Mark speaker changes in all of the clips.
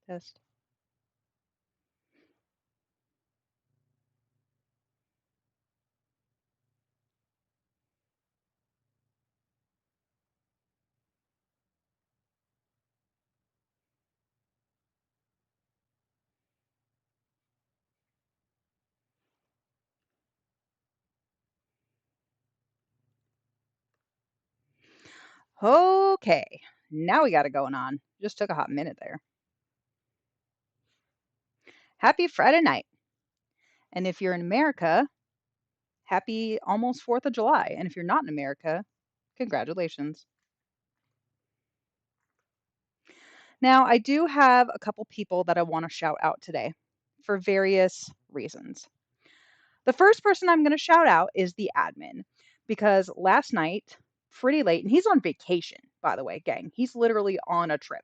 Speaker 1: Test. Okay, now we got it going on. Just took a hot minute there. Happy Friday night. And if you're in America, happy almost 4th of July. And if you're not in America, congratulations. Now, I do have a couple people that I want to shout out today for various reasons. The first person I'm going to shout out is the admin because last night, pretty late, and he's on vacation, by the way, gang. He's literally on a trip.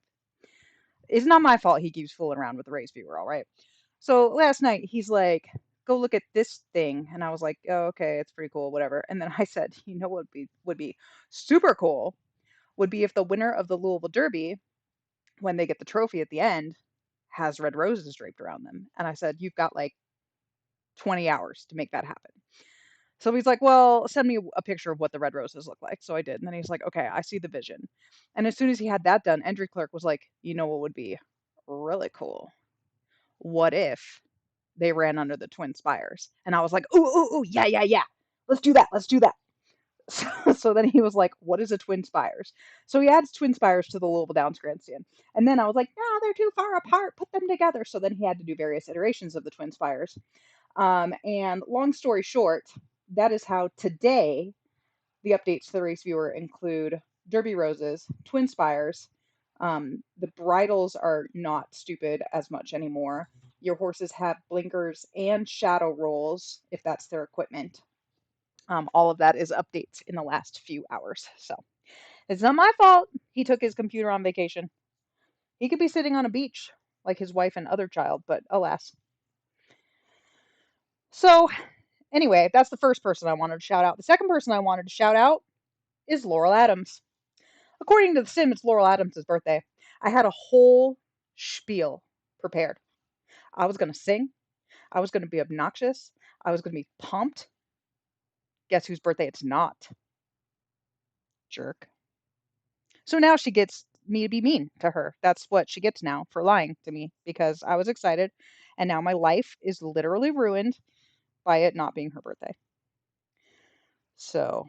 Speaker 1: It's not my fault he keeps fooling around with the race viewer, all right? So last night, he's like, go look at this thing. And I was like, oh, okay, it's pretty cool, whatever. And then I said, you know what would be super cool would be if the winner of the Louisville Derby, when they get the trophy at the end, has red roses draped around them. And I said, you've got like 20 hours to make that happen. So he's like, well, send me a picture of what the red roses look like. So I did. And then he's like, okay, I see the vision. And as soon as he had that done, entry clerk was like, you know what would be really cool? What if they ran under the Twin Spires? And I was like, ooh, ooh, ooh, yeah, yeah, yeah. Let's do that. Let's do that. So then he was like, what is a Twin Spires? So he adds Twin Spires to the Louisville Downs Grandstand. And then I was like, no, they're too far apart. Put them together. So then he had to do various iterations of the Twin Spires. And long story short, that is how today the updates to the race viewer include Derby Roses, Twin Spires. The bridles are not stupid as much anymore. Your horses have blinkers and shadow rolls if that's their equipment. All of that is updates in the last few hours. So it's not my fault he took his computer on vacation. He could be sitting on a beach like his wife and other child, but alas. So anyway, that's the first person I wanted to shout out. The second person I wanted to shout out is Laurel Adams. According to the sim, it's Laurel Adams' birthday. I had a whole spiel prepared. I was going to sing. I was going to be obnoxious. I was going to be pumped. Guess whose birthday it's not? Jerk. So now she gets me to be mean to her. That's what she gets now for lying to me because I was excited. And now my life is literally ruined by it not being her birthday. So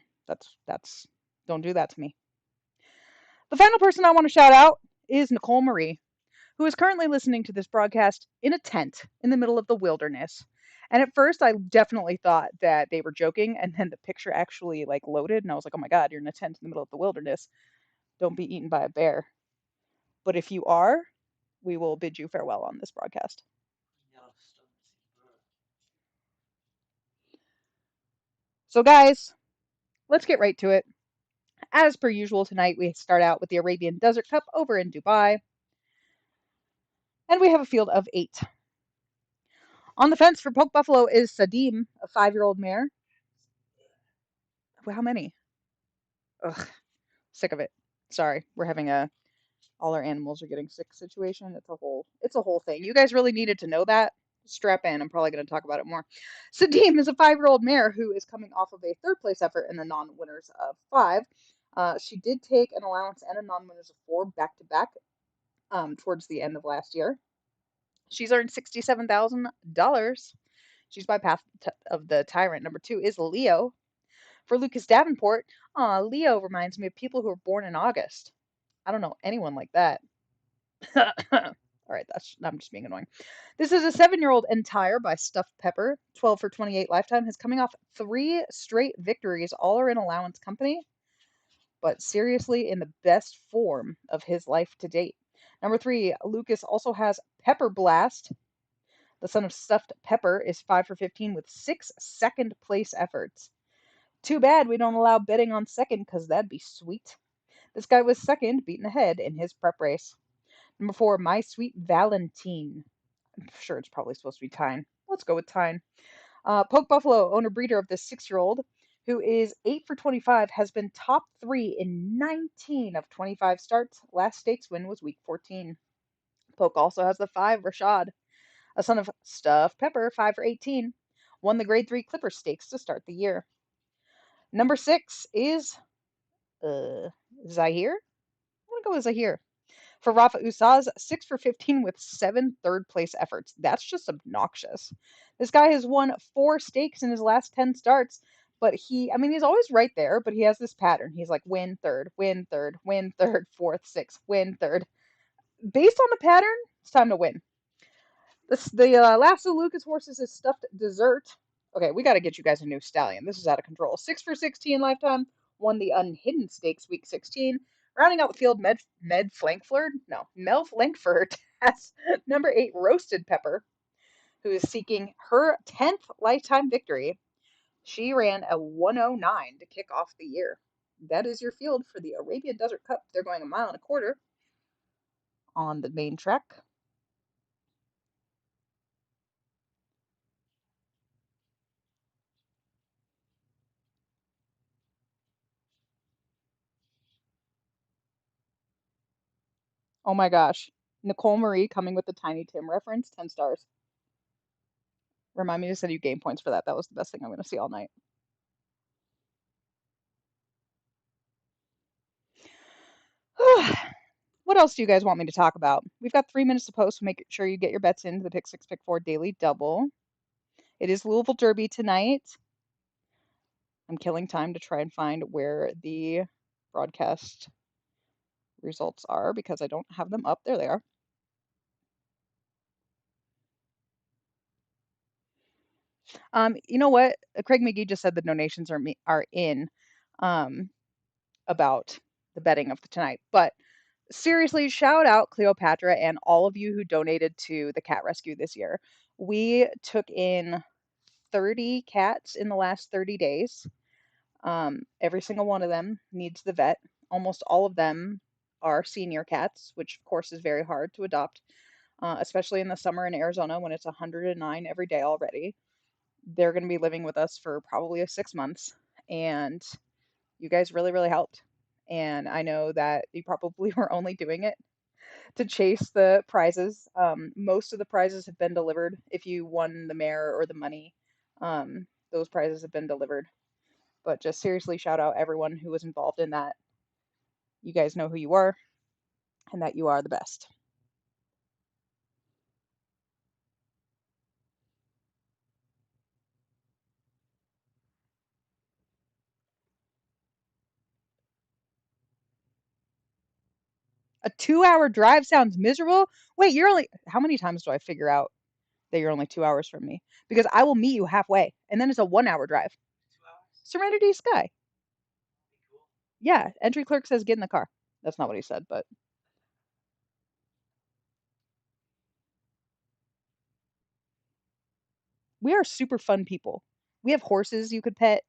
Speaker 1: that's don't do that to me. The final person I want to shout out is Nicole Marie, who is currently listening to this broadcast in a tent in the middle of the wilderness. And at first, I definitely thought that they were joking, and then the picture actually like loaded, and I was like, "Oh my God, you're in a tent in the middle of the wilderness. Don't be eaten by a bear." But if you are, we will bid you farewell on this broadcast. So, guys, let's get right to it. As per usual, tonight we start out with the Arabian Desert Cup over in Dubai, and we have a field of 8. On the fence for Poke Buffalo is Sadim, a 5-year-old mare. How many? Ugh, sick of it. Sorry, we're having a all our animals are getting sick situation. It's a whole thing. You guys really needed to know that. Strap in. I'm probably going to talk about it more. Sadim is a 5-year-old mare who is coming off of a third place effort in the non-winners of 5. She did take an allowance and a non-winners of 4 back to back towards the end of last year. She's earned $67,000. She's by path of the tyrant. Number 2 is Leo. For Lucas Davenport, Leo reminds me of people who were born in August. I don't know anyone like that. All right, I'm just being annoying. This is a 7-year-old Entire by Stuffed Pepper, 12 for 28 lifetime, has coming off 3 straight victories. All are in allowance company, but seriously in the best form of his life to date. Number 3, Lucas also has Pepper Blast. The son of Stuffed Pepper is 5 for 15 with 6 second place efforts. Too bad we don't allow betting on second because that'd be sweet. This guy was second, beaten ahead in his prep race. Number 4, My Sweet Valentine. I'm sure it's probably supposed to be Tyne. Let's go with Tyne. Poke Buffalo, owner breeder of this 6-year-old, who is 8 for 25, has been top 3 in 19 of 25 starts. Last stakes win was week 14. Poke also has the 5, Rashad, a son of Stuffed Pepper, 5 for 18. Won the Grade 3 Clipper Stakes to start the year. Number 6 is Zahir. I'm going to go with Zahir. For Rafa Usaz, 6 for 15 with 7 third place efforts. That's just obnoxious. This guy has won 4 stakes in his last 10 starts, but he's always right there, but he has this pattern. He's like win third, win third, win third, fourth, sixth, win third. Based on the pattern, it's time to win. The last of Lucas horses is Stuffed Dessert. Okay, we got to get you guys a new stallion. This is out of control. 6 for 16 lifetime. Won the Unhidden Stakes week 16. Rounding out the field, Mel Flankford has number 8 Roasted Pepper, who is seeking her 10th lifetime victory. She ran a 109 to kick off the year. That is your field for the Arabian Desert Cup. They're going 1.25 miles on the main track. Oh my gosh. Nicole Marie coming with the Tiny Tim reference, 10 stars. Remind me to send you game points for that. That was the best thing I'm going to see all night. What else do you guys want me to talk about? We've got 3 minutes to post, so make sure you get your bets into the Pick 6, Pick 4 Daily Double. It is Louisville Derby tonight. I'm killing time to try and find where the broadcast results are because I don't have them up. There they are. You know what? Craig McGee just said the donations are in about the betting of tonight. But seriously, shout out Cleopatra and all of you who donated to the cat rescue this year. We took in 30 cats in the last 30 days. Every single one of them needs the vet. Almost all of them are senior cats, which of course is very hard to adopt, especially in the summer in Arizona when it's 109 every day already. They're going to be living with us for probably 6 months, and you guys really, really helped. And I know that you probably were only doing it to chase the prizes. Most of the prizes have been delivered. If you won the mare or the money, those prizes have been delivered. But just seriously, shout out everyone who was involved in that. You guys know who you are and that you are the best. A 2 hour drive sounds miserable. Wait, how many times do I figure out that you're only 2 hours from me? Because I will meet you halfway, and then it's a 1 hour drive. Serenity Sky. Yeah, entry clerk says get in the car. That's not what he said, but we are super fun people. We have horses you could pet.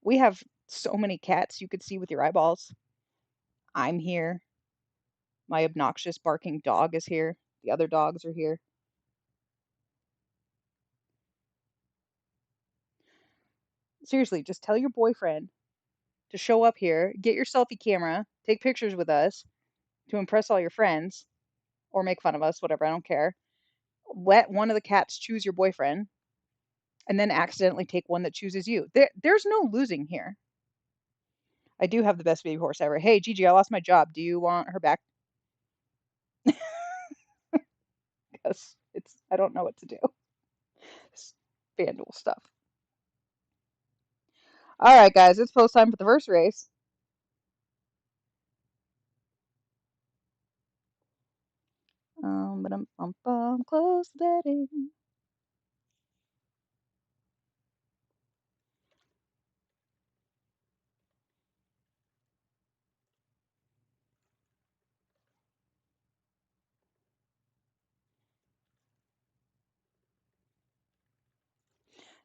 Speaker 1: We have so many cats you could see with your eyeballs. I'm here. My obnoxious barking dog is here. The other dogs are here. Seriously, just tell your boyfriend to show up here, get your selfie camera, take pictures with us to impress all your friends or make fun of us, whatever, I don't care. Let one of the cats choose your boyfriend and then accidentally take one that chooses you. There's no losing here. I do have the best baby horse ever. Hey, Gigi, I lost my job. Do you want her back? Because I don't know what to do. It's FanDuel stuff. All right, guys, it's post time for the first race. Close betting.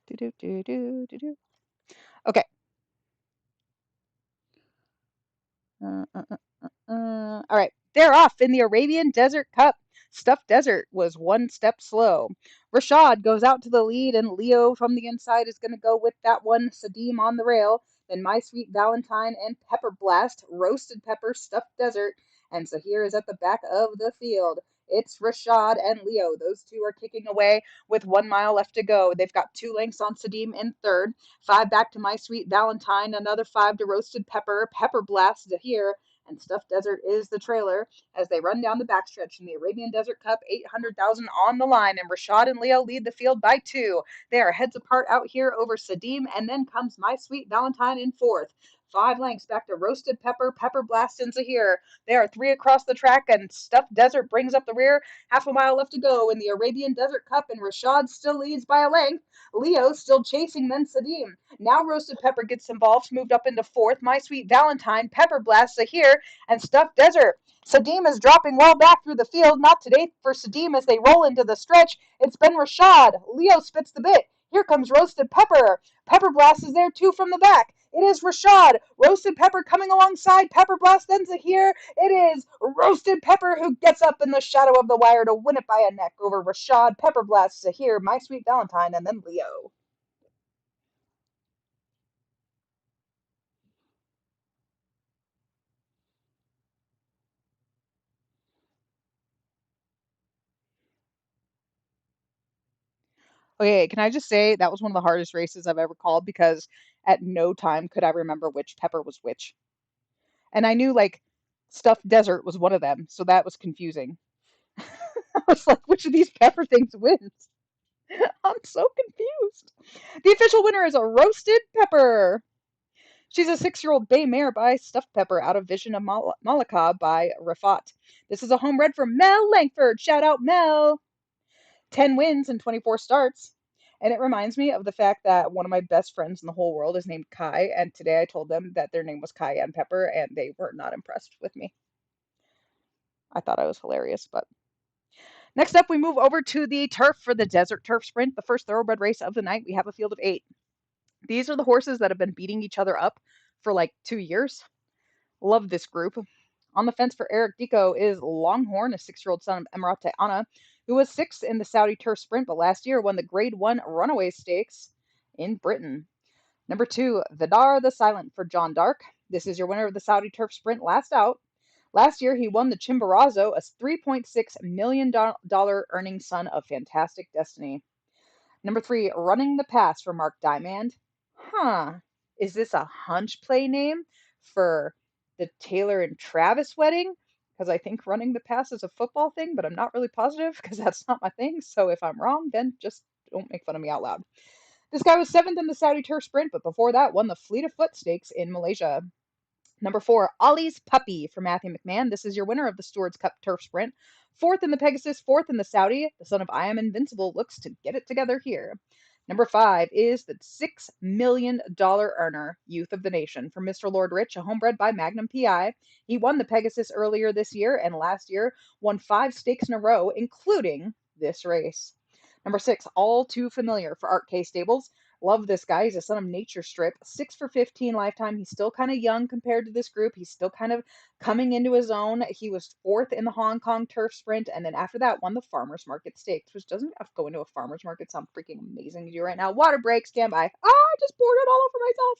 Speaker 1: Do do do do do do. Okay. All right, they're off in the Arabian Desert Cup. Stuffed Desert was one step slow. Rashad goes out to the lead, and Leo from the inside is going to go with that one. Sadim on the rail. Then My Sweet Valentine and Pepper Blast, Roasted Pepper, Stuffed Desert, and Sahir is at the back of the field. It's Rashad and Leo. Those two are kicking away with 1 mile left to go. They've got 2 lengths on Sadim in third, 5 back to My Sweet Valentine, another 5 to Roasted Pepper, Pepper Blast to here, and Stuffed Desert is the trailer as they run down the backstretch in the Arabian Desert Cup, 800,000 on the line, and Rashad and Leo lead the field by 2. They are heads apart out here over Sadim, and then comes My Sweet Valentine in fourth. 5 lengths back to Roasted Pepper, Pepper Blast into here. There are 3 across the track, and Stuffed Desert brings up the rear. Half a mile left to go in the Arabian Desert Cup, and Rashad still leads by a length. Leo still chasing, then Sadim. Now Roasted Pepper gets involved, moved up into fourth. My Sweet Valentine, Pepper Blast here, and Stuffed Desert. Sadim is dropping well back through the field. Not today for Sadim as they roll into the stretch. It's been Rashad. Leo spits the bit. Here comes Roasted Pepper. Pepper Blast is there too from the back. It is Rashad. Roasted Pepper coming alongside. Pepper Blast then Zahir. It is Roasted Pepper who gets up in the shadow of the wire to win it by a neck over Rashad, Pepper Blast, Zahir, My Sweet Valentine, and then Leo. Okay, can I just say that was one of the hardest races I've ever called because at no time could I remember which pepper was which. And I knew like Stuffed Desert was one of them, so that was confusing. I was like, which of these pepper things wins? I'm so confused. The official winner is a Roasted Pepper. She's a 6-year-old bay mare by Stuffed Pepper out of Vision of Malacca by Rafat. This is a home red for Mel Langford. Shout out Mel. 10 wins and 24 starts. And it reminds me of the fact that one of my best friends in the whole world is named Kai. And today I told them that their name was Cayenne Pepper, and they were not impressed with me. I thought I was hilarious, but next up, we move over to the turf for the Desert Turf Sprint, the first thoroughbred race of the night. We have a field of 8. These are the horses that have been beating each other up for like 2 years. Love this group. On the fence for Eric Dico is Longhorn, a 6-year-old son of Emirate Anna, who was 6th in the Saudi Turf Sprint, but last year won the Grade 1 Runaway Stakes in Britain. Number 2, Vidar the Silent for John Dark. This is your winner of the Saudi Turf Sprint last out. Last year, he won the Chimborazo, a $3.6 million earning son of Fantastic Destiny. Number 3, Running the Pass for Mark Diamond. Is this a hunch play name for the Taylor and Travis wedding? Because I think Running the Pass is a football thing, but I'm not really positive because that's not my thing. So if I'm wrong, then just don't make fun of me out loud. This guy was 7th in the Saudi Turf Sprint, but before that won the Fleet of Foot Stakes in Malaysia. Number 4, Ollie's Puppy for Matthew McMahon. This is your winner of the Stewards Cup Turf Sprint. 4th in the Pegasus, 4th in the Saudi. The son of I Am Invincible looks to get it together here. Number 5 is the $6 million earner, Youth of the Nation, from Mr. Lord Rich, a homebred by Magnum PI. He won the Pegasus earlier this year and last year won 5 stakes in a row, including this race. Number 6, All Too Familiar for Art K Stables. Love this guy. He's a son of Nature Strip. 6 for 15 lifetime. He's still kind of young compared to this group. He's still kind of coming into his own. He was 4th in the Hong Kong Turf Sprint, and then after that won the Farmers Market Stakes, which doesn't have to go into a farmers market sound freaking amazing to you right now. Water break, stand by. I just poured it all over myself.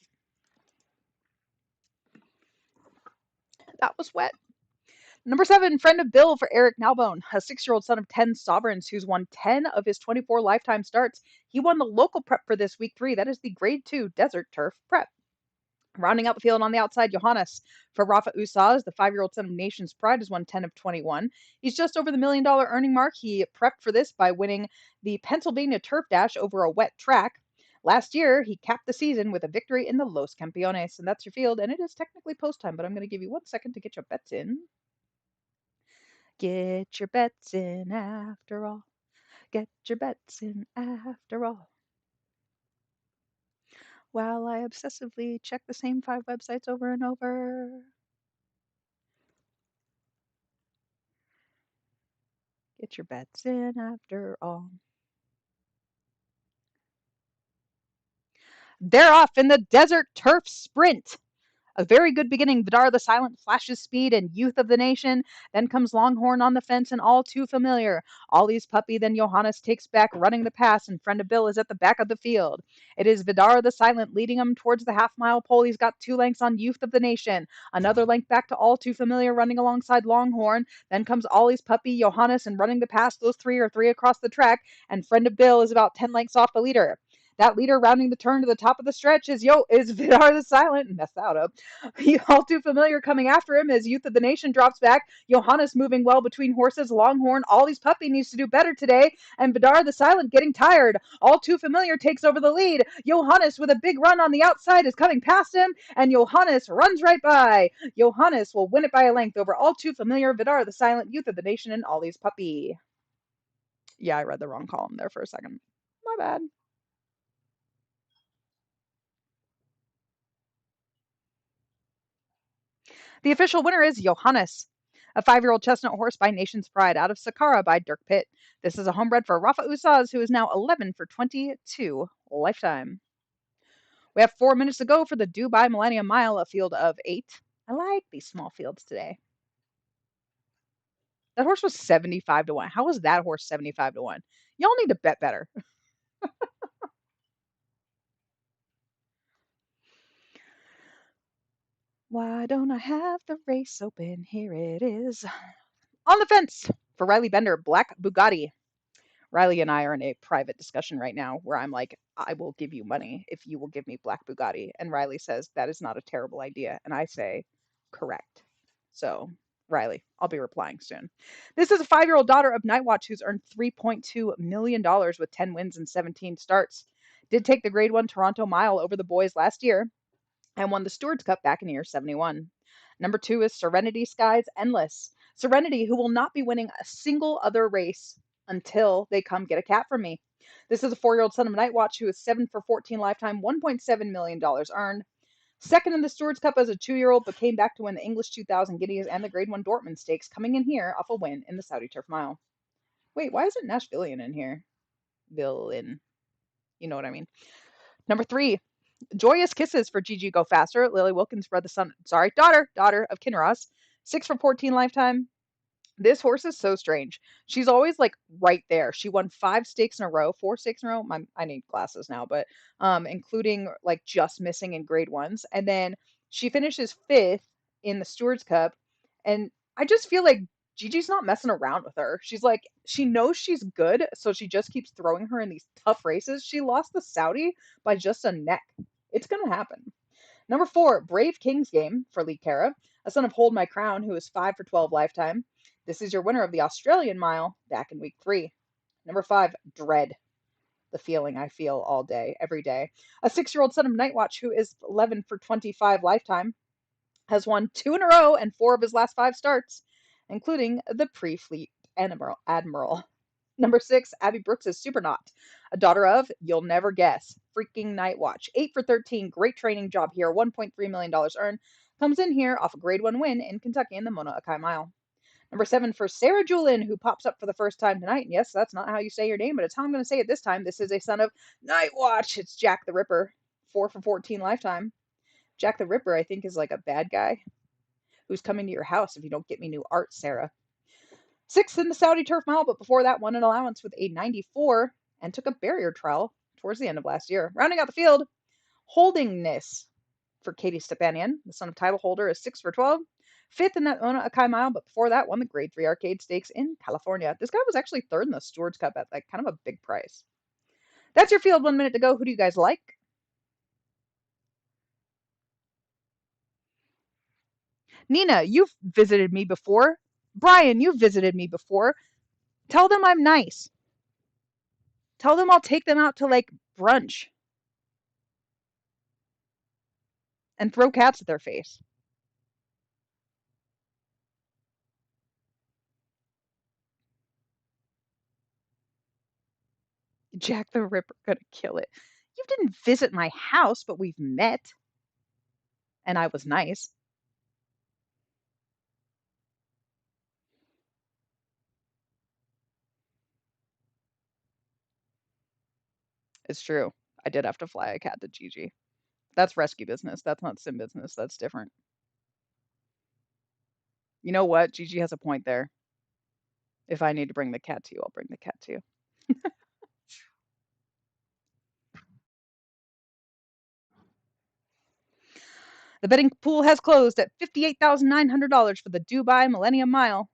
Speaker 1: That was wet. Number 7, Friend of Bill for Eric Nalbone, a 6-year-old son of 10 Sovereigns who's won 10 of his 24 lifetime starts. He won the local prep for this week 3. That is the Grade 2 Desert Turf Prep. Rounding out the field on the outside, Johannes for Rafa Usaz, the 5-year-old son of Nation's Pride, has won 10 of 21. He's just over the $1 million earning mark. He prepped for this by winning the Pennsylvania Turf Dash over a wet track. Last year, he capped the season with a victory in the Los Campeones, and that's your field. And it is technically post time, but I'm going to give you 1 second to get your bets in. Get your bets in after all. Get your bets in after all. While I obsessively check the same 5 websites over and over. Get your bets in after all. They're off in the Desert Turf Sprint. A very good beginning. Vidar the Silent flashes speed and youth of the nation. Then comes Longhorn on the fence and all too familiar. Ollie's puppy. Then Johannes takes back, running the pass, and Friend of Bill is at the back of the field. It is Vidar the Silent leading him towards the half-mile pole. He's got 2 lengths on youth of the nation. Another length back to all too familiar, running alongside Longhorn. Then comes Ollie's puppy, Johannes, and running the pass. Those three are three across the track, and Friend of Bill is about 10 lengths off the leader. That leader rounding the turn to the top of the stretch is Vidar the Silent. Mess that up. All too familiar coming after him as Youth of the Nation drops back. Johannes moving well between horses. Longhorn, Ollie's puppy needs to do better today. And Vidar the Silent getting tired. All too familiar takes over the lead. Johannes with a big run on the outside is coming past him. And Johannes runs right by. Johannes will win it by a length over all too familiar Vidar the Silent, Youth of the Nation, and Ollie's puppy. Yeah, I read the wrong column there for a second. My bad. The official winner is Johannes, a 5-year-old chestnut horse by Nation's Pride out of Saqqara by Dirk Pitt. This is a homebred for Rafa Usaz, who is now 11 for 22 lifetime. We have 4 minutes to go for the Dubai Millennium Mile, a field of 8. I like these small fields today. That horse was 75 to 1. How was that horse 75 to 1? Y'all need to bet better. Why don't I have the race open? Here it is. On the fence for Riley Bender, Black Bugatti. Riley and I are in a private discussion right now where I'm like, I will give you money if you will give me Black Bugatti. And Riley says, that is not a terrible idea. And I say, correct. So, Riley, I'll be replying soon. This is a 5-year-old daughter of Nightwatch who's earned $3.2 million with 10 wins and 17 starts. Did take the Grade 1 Toronto Mile over the boys last year and won the Stewards Cup back in year 71. Number 2 is Serenity Skies Endless. Serenity, who will not be winning a single other race until they come get a cat from me. This is a 4-year-old son of Nightwatch who is 7 for 14 lifetime, $1.7 million earned. Second in the Stewards Cup as a 2-year-old, but came back to win the English 2000 Guineas and the Grade 1 Dortmund Stakes, coming in here off a win in the Saudi Turf Mile. Wait, why isn't Nashvillian in here? Villain. You know what I mean. Number 3, Joyous Kisses for Gigi Go Faster. Lily Wilkins bred the daughter of Kinross. 6 for 14 lifetime. This horse is so strange. She's always like right there. She won 5 stakes in a row, 4 stakes in a row. I need glasses now, but including like just missing in grade ones. And then she finishes 5th in the Stewards Cup. And I just feel like Gigi's not messing around with her. She's like, she knows she's good, so she just keeps throwing her in these tough races. She lost the Saudi by just a neck. It's gonna happen. Number 4, Brave King's Game for Lee Cara, a son of Hold My Crown, who is 5 for 12 lifetime. This is your winner of the Australian Mile back in week 3. Number 5, Dread, the feeling I feel all day, every day. A 6-year-old son of Nightwatch, who is 11 for 25 lifetime, has won 2 in a row and 4 of his last 5 starts, including the Pre-Fleet Admiral. Number 6, Abby Brooks is Supernaut, a daughter of, you'll never guess, freaking Nightwatch. 8 for 13, great training job here, $1.3 million earned. Comes in here off a grade 1 win in Kentucky in the Mona Akai Mile. Number 7 for Sarah Julin, who pops up for the first time tonight. And yes, that's not how you say your name, but it's how I'm going to say it this time. This is a son of Nightwatch. It's Jack the Ripper, 4 for 14 lifetime. Jack the Ripper, I think, is like a bad guy who's coming to your house if you don't get me new art, Sarah. 6th in the Saudi Turf Mile, but before that, won an allowance with a 94 and took a barrier trial towards the end of last year. Rounding out the field, Holdingness for Katie Stepanian, the son of title holder, is 6 for 12. 5th in that Ona Akai Mile, but before that, won the Grade 3 Arcade Stakes in California. This guy was actually 3rd in the Stewards Cup at like kind of a big price. That's your field. 1 minute to go. Who do you guys like? Nina, you've visited me before. Brian, you've visited me before. Tell them I'm nice. Tell them I'll take them out to like brunch and throw cats at their face. Jack the Ripper gonna kill it. You didn't visit my house, but we've met, and I was nice. It's true. I did have to fly a cat to Gigi. That's rescue business. That's not sim business. That's different. You know what? Gigi has a point there. If I need to bring the cat to you, I'll bring the cat to you. The betting pool has closed at $58,900 for the Dubai Millennium Mile.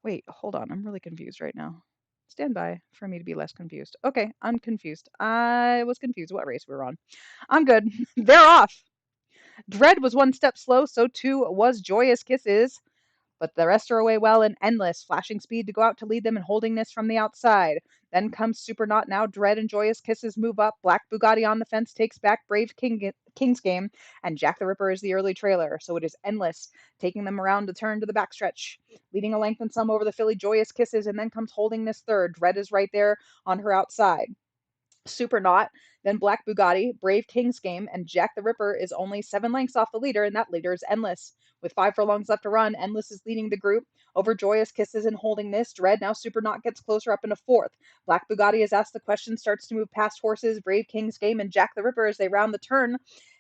Speaker 1: Wait, hold on. I'm really confused right now. Stand by for me to be less confused. Okay, I'm confused. I was confused what race we were on. I'm good. They're off. Dread was one step slow, so too was Joyous Kisses. But the rest are away well and endless, flashing speed to go out to lead them and holding this from the outside. Then comes Supernaut, now Dread and Joyous Kisses move up. Black Bugatti on the fence takes back King's Game, and Jack the Ripper is the early trailer. So it is endless, taking them around the turn to the backstretch, leading a length and some over the filly Joyous Kisses, and then comes holding this third. Dread is right there on her outside. Supernaut, then Black Bugatti, Brave King's Game, and Jack the Ripper is only 7 lengths off the leader, and that leader is Endless. With 5 furlongs left to run, Endless is leading the group over Joyous Kisses and holding this. Dread, now Supernaut, gets closer up into fourth. Black Bugatti is asked the question, starts to move past horses, Brave King's Game, and Jack the Ripper as they round the turn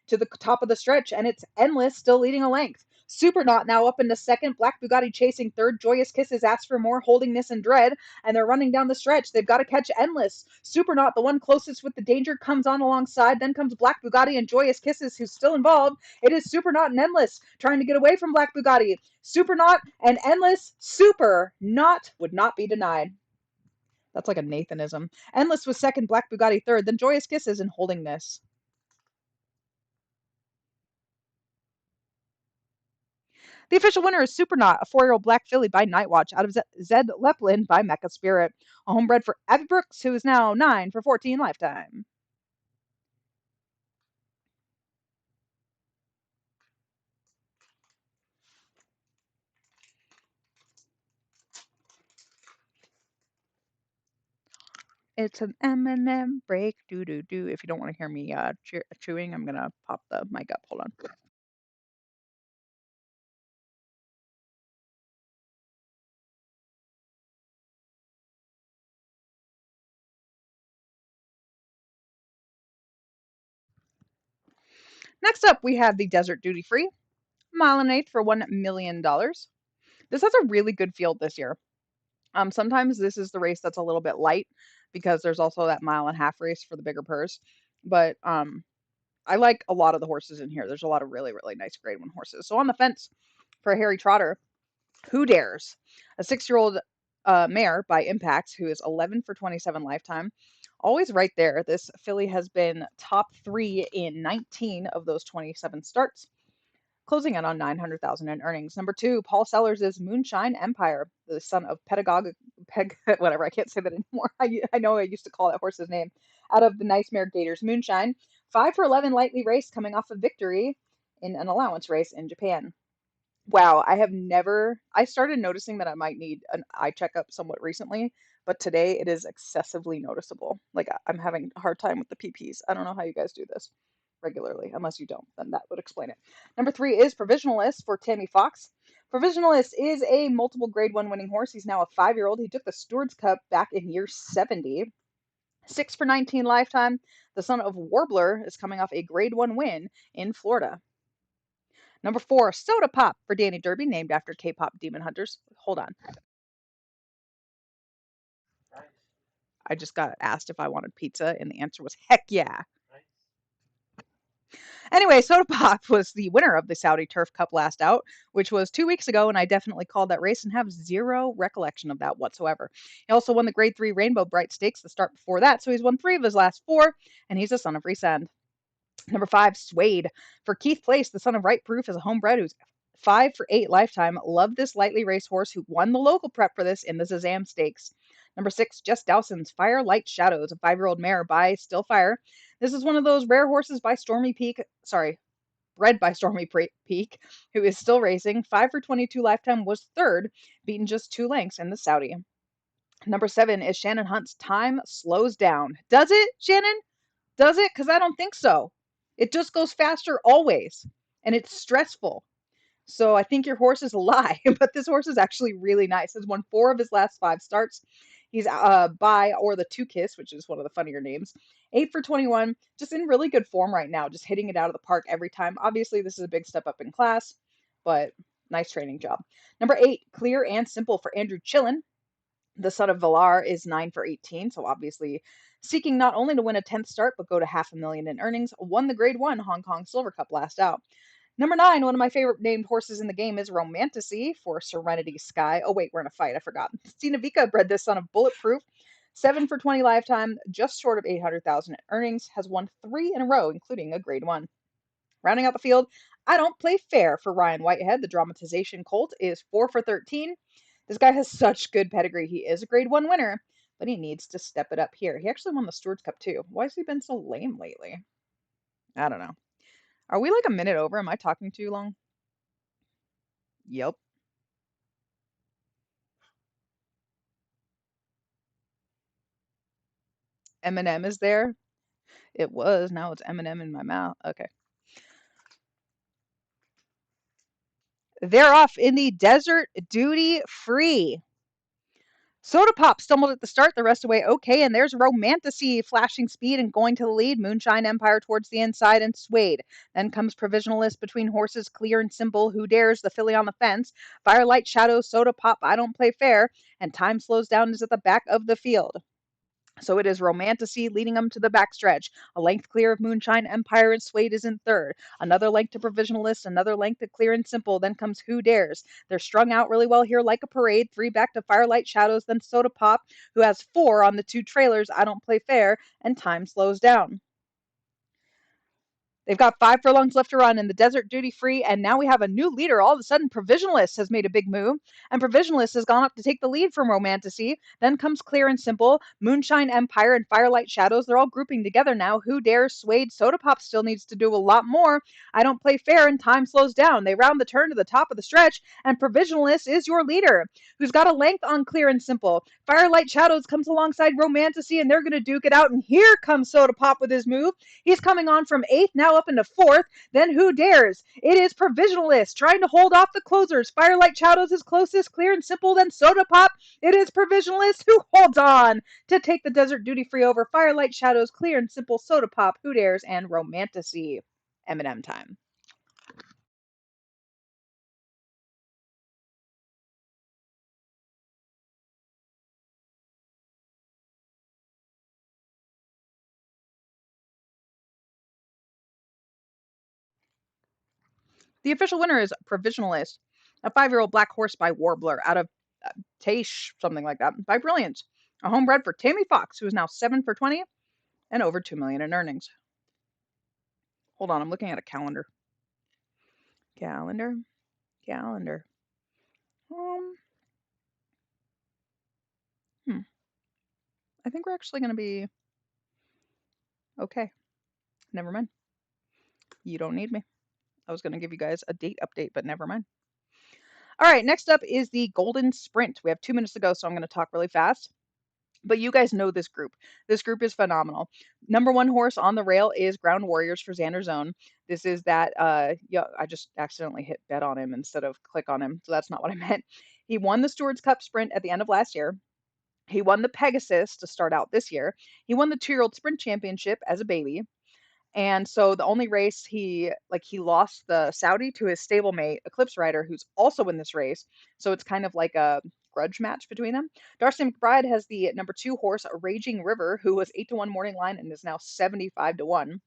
Speaker 1: to the top of the stretch, and it's Endless still leading a length. Supernaut now up into second. Black Bugatti chasing third. Joyous Kisses asks for more, holding this and Dread, and they're running down the stretch. They've got to catch Endless. Supernaut, the one closest with the danger, comes on alongside. Then comes Black Bugatti and Joyous Kisses, who's still involved. It is Supernaut and Endless trying to get away from Black Bugatti. Supernaut and Endless. Super not would not be denied. That's like a Nathanism. Endless was second, Black Bugatti third, then Joyous Kisses and holding this. The official winner is Supernaut, a 4-year-old black filly by Nightwatch out of Zed Leplin by Mecha Spirit, a homebred for Abby Brooks, who is now 9 for 14 lifetime. It's an M&M break, do do do. If you don't want to hear me chewing, I'm gonna pop the mic up. Hold on. Next up, we have the Desert Duty Free, mile and eighth for $1 million. This has a really good field this year. Sometimes this is the race that's a little bit light because there's also that mile and a half race for the bigger purse. But I like a lot of the horses in here. There's a lot of really, really nice grade one horses. So on the fence for Harry Trotter, Who Dares? A 6-year-old mare by Impact, who is 11 for 27 lifetime. Always right there. This filly has been top 3 in 19 of those 27 starts, closing in on 900,000 in earnings. Number 2, Paul Sellers is Moonshine Empire, the son of whatever, I can't say that anymore. I know I used to call that horse's name, out of the nice mare Gators Moonshine. 5 for 11 lightly raced, coming off a victory in an allowance race in Japan. Wow, I started noticing that I might need an eye checkup somewhat recently, but today it is excessively noticeable. Like I'm having a hard time with the PPs. I don't know how you guys do this regularly. Unless you don't, then that would explain it. Number 3 is Provisionalist for Tammy Fox. Provisionalist is a multiple grade 1 winning horse. He's now a 5-year-old. He took the Stewards Cup back in year 70. 6 for 19 lifetime. The son of Warbler is coming off a grade 1 win in Florida. Number 4, Soda Pop for Danny Derby, named after K-pop demon hunters. Hold on. I just got asked if I wanted pizza, and the answer was heck yeah. Anyway, Soda Pop was the winner of the Saudi Turf Cup last out, which was 2 weeks ago, and I definitely called that race and have zero recollection of that whatsoever. He also won the Grade 3 Rainbow Bright Stakes the start before that, so he's won 3 of his last 4, and he's a son of Resend. Number 5, Suede for Keith Place, the son of Right Proof, is a homebred who's 5 for 8 lifetime. Love this lightly raced horse who won the local prep for this in the Zazam Stakes. Number 6, Jess Dowson's Fire Light Shadows, a 5-year-old mare by Still Fire. This is one of those rare horses by Stormy Peak. Bred by Stormy Peak, who is still racing. 5 for 22 lifetime, was third, beaten just 2 lengths in the Saudi. Number 7 is Shannon Hunt's Time Slows Down. Does it, Shannon? Does it? Because I don't think so. It just goes faster always, and it's stressful. So I think your horse is a lie, but this horse is actually really nice. Has won 4 of his last 5 starts. He's by or the Two Kiss, which is one of the funnier names. 8 for 21, just in really good form right now, just hitting it out of the park every time. Obviously, this is a big step up in class, but nice training job. Number 8, Clear and Simple for Andrew Chillen. The son of Valar is 9 for 18, so obviously seeking not only to win a 10th start, but go to half a million in earnings, won the Grade 1 Hong Kong Silver Cup last out. Number 9, one of my favorite named horses in the game is Romantasy for Serenity Sky. Oh, wait, we're in a fight. I forgot. Stina Vika bred this son of Bulletproof. 7 for 20 lifetime, just short of 800,000 in earnings, has won 3 in a row, including a Grade 1. Rounding out the field, I Don't Play Fair for Ryan Whitehead. The dramatization colt is 4 for 13. This guy has such good pedigree. He is a Grade 1 winner, but he needs to step it up here. He actually won the Stewards Cup too. Why has he been so lame lately? I don't know. Are we like a minute over? Am I talking too long? Yep. M&M is there. It was. Now it's M&M in my mouth. Okay. They're off in the desert duty free. Soda Pop stumbled at the start, the rest away okay, and there's Romantasy flashing speed and going to the lead. Moonshine Empire towards the inside and swayed. Then comes Provisionalist between horses Clear and Simple, Who Dares, the filly on the fence, Firelight Shadow, Soda Pop, I Don't Play Fair, and Time Slows Down is at the back of the field. So it is Romantasy leading them to the backstretch. A length clear of Moonshine Empire and Swade is in third. Another length to Provisionalist, another length to Clear and Simple. Then comes Who Dares. They're strung out really well here like a parade. 3 back to Firelight Shadows, then Soda Pop, who has 4 on the 2 trailers. I Don't Play Fair, and Time Slows Down. They've got 5 furlongs left to run in the desert duty free, and now we have a new leader. All of a sudden, Provisionalist has made a big move, and Provisionalist has gone up to take the lead from Romantasy. Then comes Clear and Simple, Moonshine Empire, and Firelight Shadows. They're all grouping together now. Who Dares, Swade, Soda Pop still needs to do a lot more. I Don't Play Fair, and Time Slows Down. They round the turn to the top of the stretch, and Provisionalist is your leader, who's got a length on Clear and Simple. Firelight Shadows comes alongside Romantasy, and they're going to duke it out. And here comes Soda Pop with his move. He's coming on from 8th, now up into 4th. Then Who Dares? It is Provisionalist trying to hold off the closers. Firelight Shadows is closest, Clear and Simple, then Soda Pop. It is Provisionalist who holds on to take the desert duty free over Firelight Shadows, Clear and Simple, Soda Pop, Who Dares, and Romantasy. M&M time. The official winner is Provisionalist, a 5-year-old black horse by Warbler out of Taish, something like that, by Brilliance. A homebred for Tammy Fox, who is now 7 for 20 and over 2 million in earnings. Hold on, I'm looking at a calendar. Calendar. Um, hmm. I think we're actually going to be okay. Never mind. You don't need me. I was going to give you guys a date update, but never mind. All right, next up is the Golden Sprint. We have 2 minutes to go, so I'm going to talk really fast. But you guys know this group. This group is phenomenal. Number 1 horse on the rail is Ground Warriors for Xander Zone. This is that, yeah, I just accidentally hit bet on him instead of click on him, so that's not what I meant. He won the Stewards Cup Sprint at the end of last year. He won the Pegasus to start out this year. He won the 2-year-old Sprint Championship as a baby. And so the only race he lost the Saudi to his stablemate Eclipse Rider, who's also in this race. So it's kind of like a grudge match between them. Darcy McBride has the number 2 horse, Raging River, who was 8-1 morning line and is now 75-1.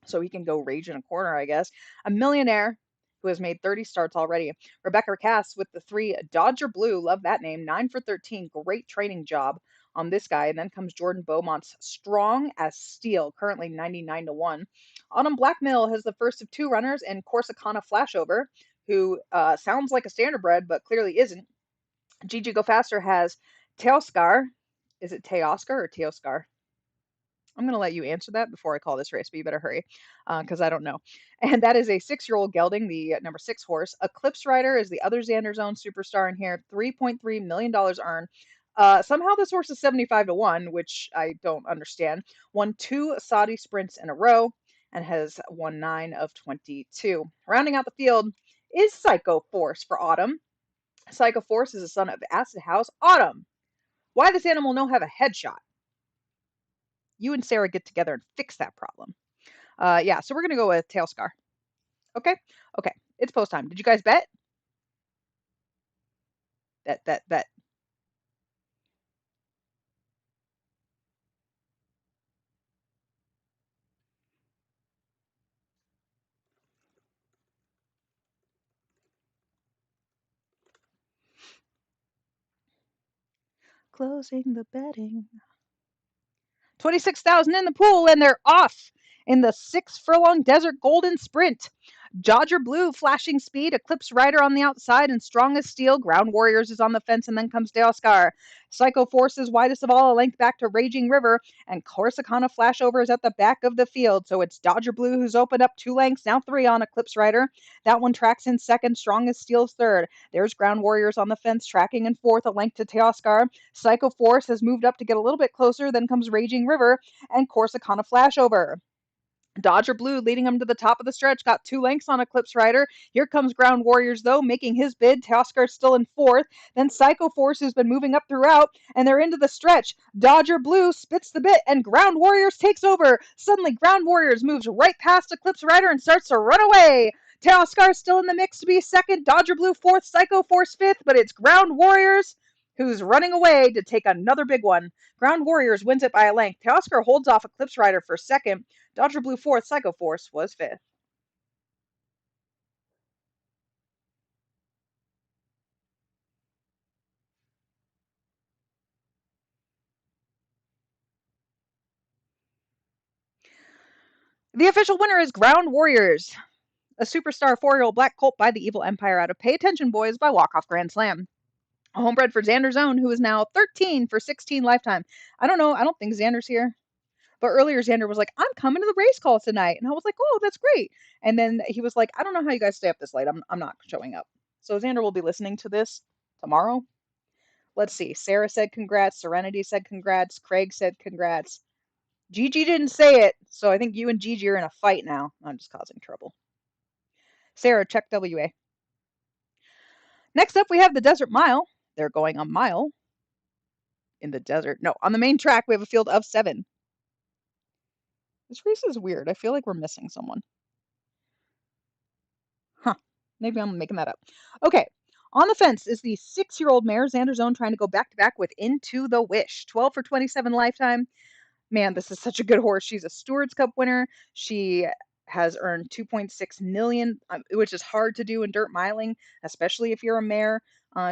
Speaker 1: So he can go rage in a corner, I guess. A Millionaire who has made 30 starts already. Rebecca Cass with the 3 Dodger Blue, love that name, 9 for 13, great training job on this guy. And then comes Jordan Beaumont's Strong as Steel, currently 99-1. Autumn Blackmill has the first of 2 runners, and Corsicana Flashover, who sounds like a standardbred but clearly isn't. Gigi Go Faster has Teoscar. Is it Teoscar or Teoscar? I'm going to let you answer that before I call this race, but you better hurry because I don't know. And that is a 6-year-old gelding, the number 6 horse. Eclipse Rider is the other Xander Zone superstar in here. $3.3 million earned. Somehow this horse is 75-1, which I don't understand. Won 2 Saudi sprints in a row and has won 9 of 22. Rounding out the field is Psycho Force for Autumn. Psycho Force is a son of Acid House Autumn. Why this animal no have a headshot? You and Sarah get together and fix that problem. Yeah, so we're gonna go with tail scar. Okay, okay. It's post time. Did you guys bet? Bet. Closing the betting. 26,000 in the pool, and they're off in the 6 furlong desert golden sprint. Dodger Blue, flashing speed, Eclipse Rider on the outside, and strong as steel. Ground Warriors is on the fence, and then comes Deoscar. Psycho Force is widest of all, a length back to Raging River, and Corsicana Flashover is at the back of the field. So it's Dodger Blue who's opened up 2 lengths, now 3 on Eclipse Rider. That one tracks in second, strong as steel's third. There's Ground Warriors on the fence, tracking in fourth, a length to Teoscar. Psycho Force has moved up to get a little bit closer, then comes Raging River, and Corsicana Flashover. Dodger Blue leading him to the top of the stretch, got 2 lengths on Eclipse Rider. Here comes Ground Warriors, though, making his bid. Teoscar's still in fourth. Then Psycho Force, who's been moving up throughout, and they're into the stretch. Dodger Blue spits the bit, and Ground Warriors takes over. Suddenly, Ground Warriors moves right past Eclipse Rider and starts to run away. Teoscar's still in the mix to be second. Dodger Blue fourth. Psycho Force fifth, but it's Ground Warriors who's running away to take another big one. Ground Warriors wins it by a length. Teoscar holds off Eclipse Rider for second. Dodger Blue fourth, Psycho Force was fifth. The official winner is Ground Warriors, a superstar 4-year-old black colt by the Evil Empire out of Pay Attention Boys by Walk-Off Grand Slam. A homebred for Xander's Own, who is now 13 for 16 lifetime. I don't know. I don't think Xander's here. But earlier, Xander was like, I'm coming to the race call tonight. And I was like, oh, that's great. And then he was like, I don't know how you guys stay up this late. I'm not showing up. So Xander will be listening to this tomorrow. Let's see. Sarah said congrats. Serenity said congrats. Craig said congrats. Gigi didn't say it, so I think you and Gigi are in a fight now. I'm just causing trouble. Sarah, check WA. Next up, we have the Desert Mile. They're going a mile in the desert. No, on the main track, we have a field of 7. This race is weird. I feel like we're missing someone. Huh. Maybe I'm making that up. Okay. On the fence is the 6-year-old mare, Xander's Own, trying to go back-to-back with Into the Wish. 12 for 27 lifetime. Man, this is such a good horse. She's a Stewards Cup winner. She has earned 2.6 million, which is hard to do in dirt miling, especially if you're a mare.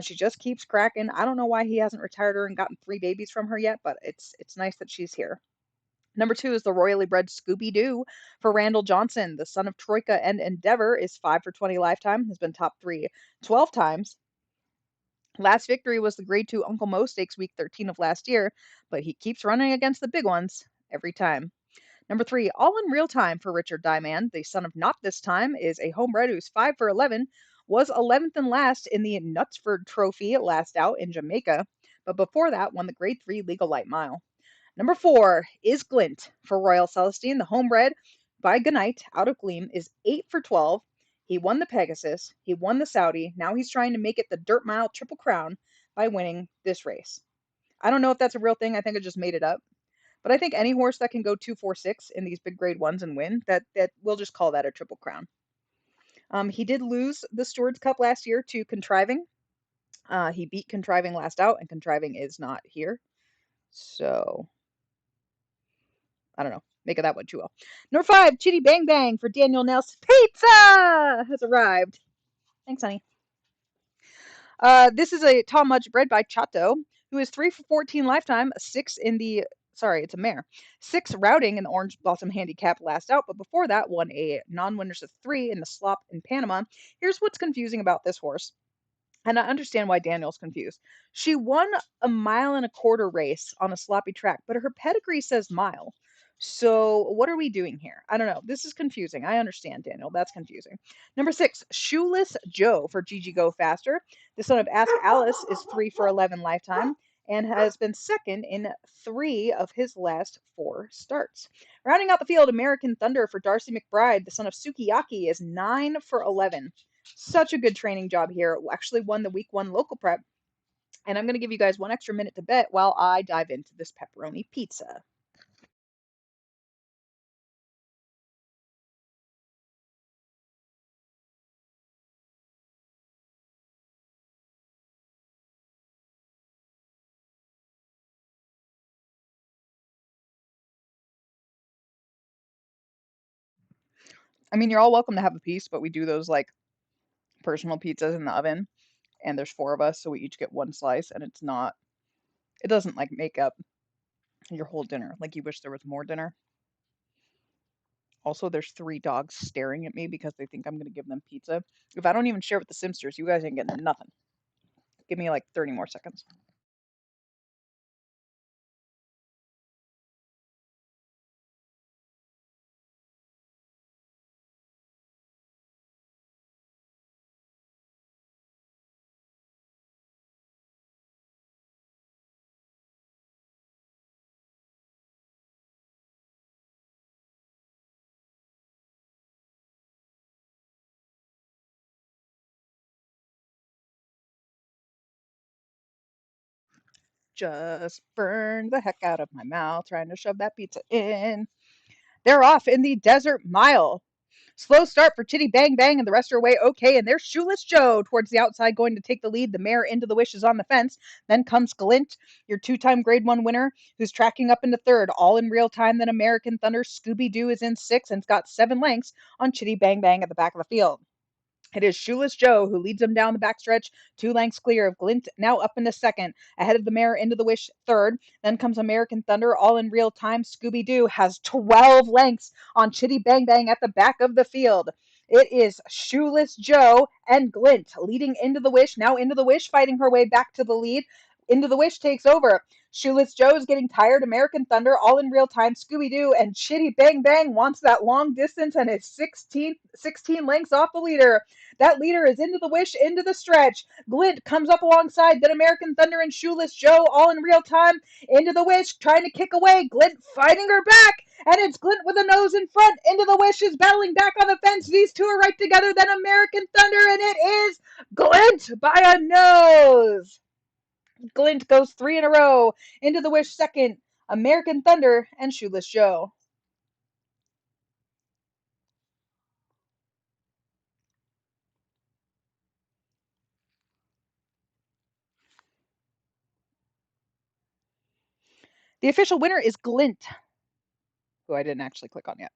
Speaker 1: She just keeps cracking. I don't know why he hasn't retired her and gotten 3 babies from her yet, but it's nice that she's here. Number 2 is the royally bred Scooby Doo for Randall Johnson. The son of Troika and Endeavor is 5 for 20 lifetime, has been top 3 12 times. Last victory was the Grade 2 Uncle Mo Stakes week 13 of last year, but he keeps running against the big ones every time. Number 3, All in Real Time for Richard Diamond. The son of Not This Time is a homebred who's 5 for 11, was 11th and last in the Knutsford Trophy last out in Jamaica, but before that won the Grade 3 Legal Light Mile. Number 4 is Glint for Royal Celestine. The homebred by Ganite out of Gleam is 8 for 12. He won the Pegasus. He won the Saudi. Now he's trying to make it the Dirt Mile Triple Crown by winning this race. I don't know if that's a real thing. I think I just made it up. But I think any horse that can go 2-4-6 in these big grade ones and win, that we'll just call that a Triple Crown. He did lose the Stewards Cup last year to Contriving. He beat Contriving last out, and Contriving is not here. So I don't know. Make it that one too well. Number 5, Chitty Bang Bang for Daniel Nelson. Pizza has arrived. Thanks, honey. This is a tall mudge bred by Chato, who is 3 for 14 lifetime, 6 in the it's a mare. 6 routing in the Orange Blossom Handicap last out, but before that won a non-winners of 3 in the Slop in Panama. Here's what's confusing about this horse. And I understand why Daniel's confused. She won a 1.25 mile race on a sloppy track, but her pedigree says mile. So what are we doing here? I don't know. This is confusing. I understand, Daniel. That's confusing. Number 6, Shoeless Joe for Gigi Go Faster. The son of Ask Alice is 3 for 11 lifetime and has been second in 3 of his last 4 starts. Rounding out the field, American Thunder for Darcy McBride. The son of Sukiyaki is 9 for 11. Such a good training job here. Actually won the week 1 local prep. And I'm going to give you guys one extra minute to bet while I dive into this pepperoni pizza. I mean, you're all welcome to have a piece, but we do those like personal pizzas in the oven, and there's four of us, so we each get one slice, and it doesn't like make up your whole dinner. Like you wish there was more dinner. Also, there's three dogs staring at me because they think I'm gonna give them pizza. If I don't even share with the Simsters, you guys ain't getting nothing. Give me like 30 more seconds. Just burned the heck out of my mouth trying to shove that pizza in. They're off in the desert mile. Slow start for Chitty Bang Bang, and the rest are away okay. And there's Shoeless Joe towards the outside going to take the lead. The mare into the wish is on the fence. Then comes Glint, your two-time Grade 1 winner, who's tracking up into third, all in real time. Then American Thunder Scooby Doo is in sixth and's got 7 lengths on Chitty Bang Bang at the back of the field. It is Shoeless Joe who leads them down the backstretch, 2 lengths clear of Glint, now up into second, ahead of the mare into the wish third. Then comes American Thunder, all in real time. Scooby Doo has 12 lengths on Chitty Bang Bang at the back of the field. It is Shoeless Joe and Glint leading into the wish, now into the wish, fighting her way back to the lead. Into the wish takes over. Shoeless Joe is getting tired. American Thunder, all in real time. Scooby Doo and Chitty Bang Bang wants that long distance and is 16 lengths off the leader. That leader is into the wish, into the stretch. Glint comes up alongside. Then American Thunder and Shoeless Joe, all in real time, into the wish, trying to kick away. Glint fighting her back. And it's Glint with a nose in front. Into the wish is battling back on the fence. These two are right together. Then American Thunder, and it is Glint by a nose. Glint goes three in a row. Into the wish second. American Thunder and Shoeless Joe. The official winner is Glint, who I didn't actually click on yet.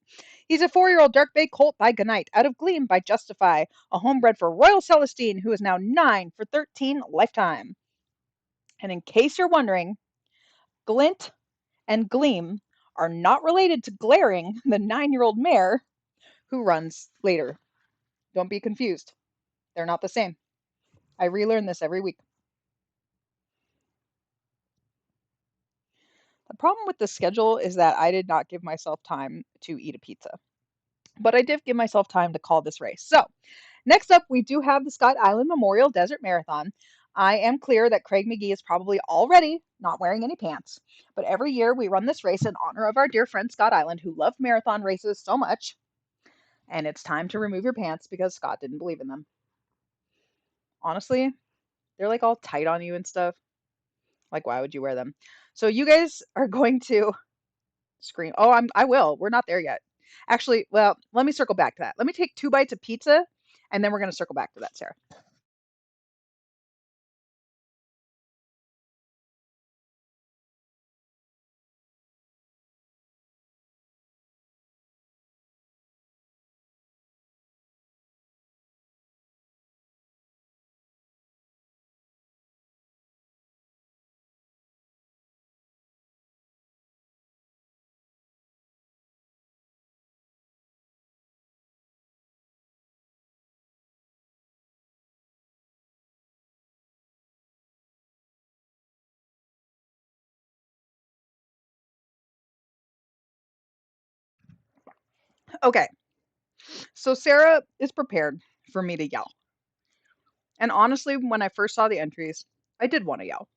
Speaker 1: He's a 4-year-old dark bay colt by Gunite, out of Gleam by Justify, a homebred for Royal Celestine, who is now 9 for 13 lifetime. And in case you're wondering, Glint and Gleam are not related to Glaring, the 9-year-old mare who runs later. Don't be confused. They're not the same. I relearn this every week. The problem with the schedule is that I did not give myself time to eat a pizza, but I did give myself time to call this race. So, next up, we do have the Scott Island Memorial Desert Marathon. I am clear that Craig McGee is probably already not wearing any pants, but every year we run this race in honor of our dear friend Scott Island, who loved marathon races so much, and it's time to remove your pants because Scott didn't believe in them. Honestly, they're like all tight on you and stuff. Like, why would you wear them? So you guys are going to scream. Oh, I will. We're not there yet. Actually, well, let me circle back to that. Let me take 2 bites of pizza, and then we're going to circle back to that, Sarah. Okay, so Sarah is prepared for me to yell. And honestly, when I first saw the entries, I did want to yell.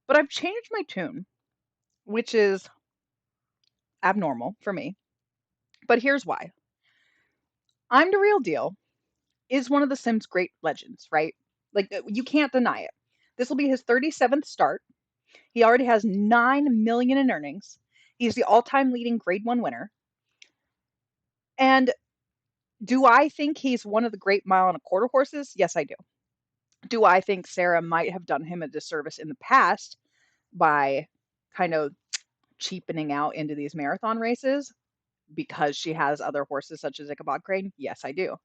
Speaker 1: But I've changed my tune, which is abnormal for me. But here's why. I'm the Real Deal is one of the Sims' great legends, right? Like, you can't deny it. This will be his 37th start. He already has 9 million in earnings. He's the all-time leading Grade 1 winner. And do I think he's one of the great mile and a quarter horses? Yes, I do. Do I think Sarah might have done him a disservice in the past by kind of cheapening out into these marathon races because she has other horses such as Ichabod Crane? Yes, I do.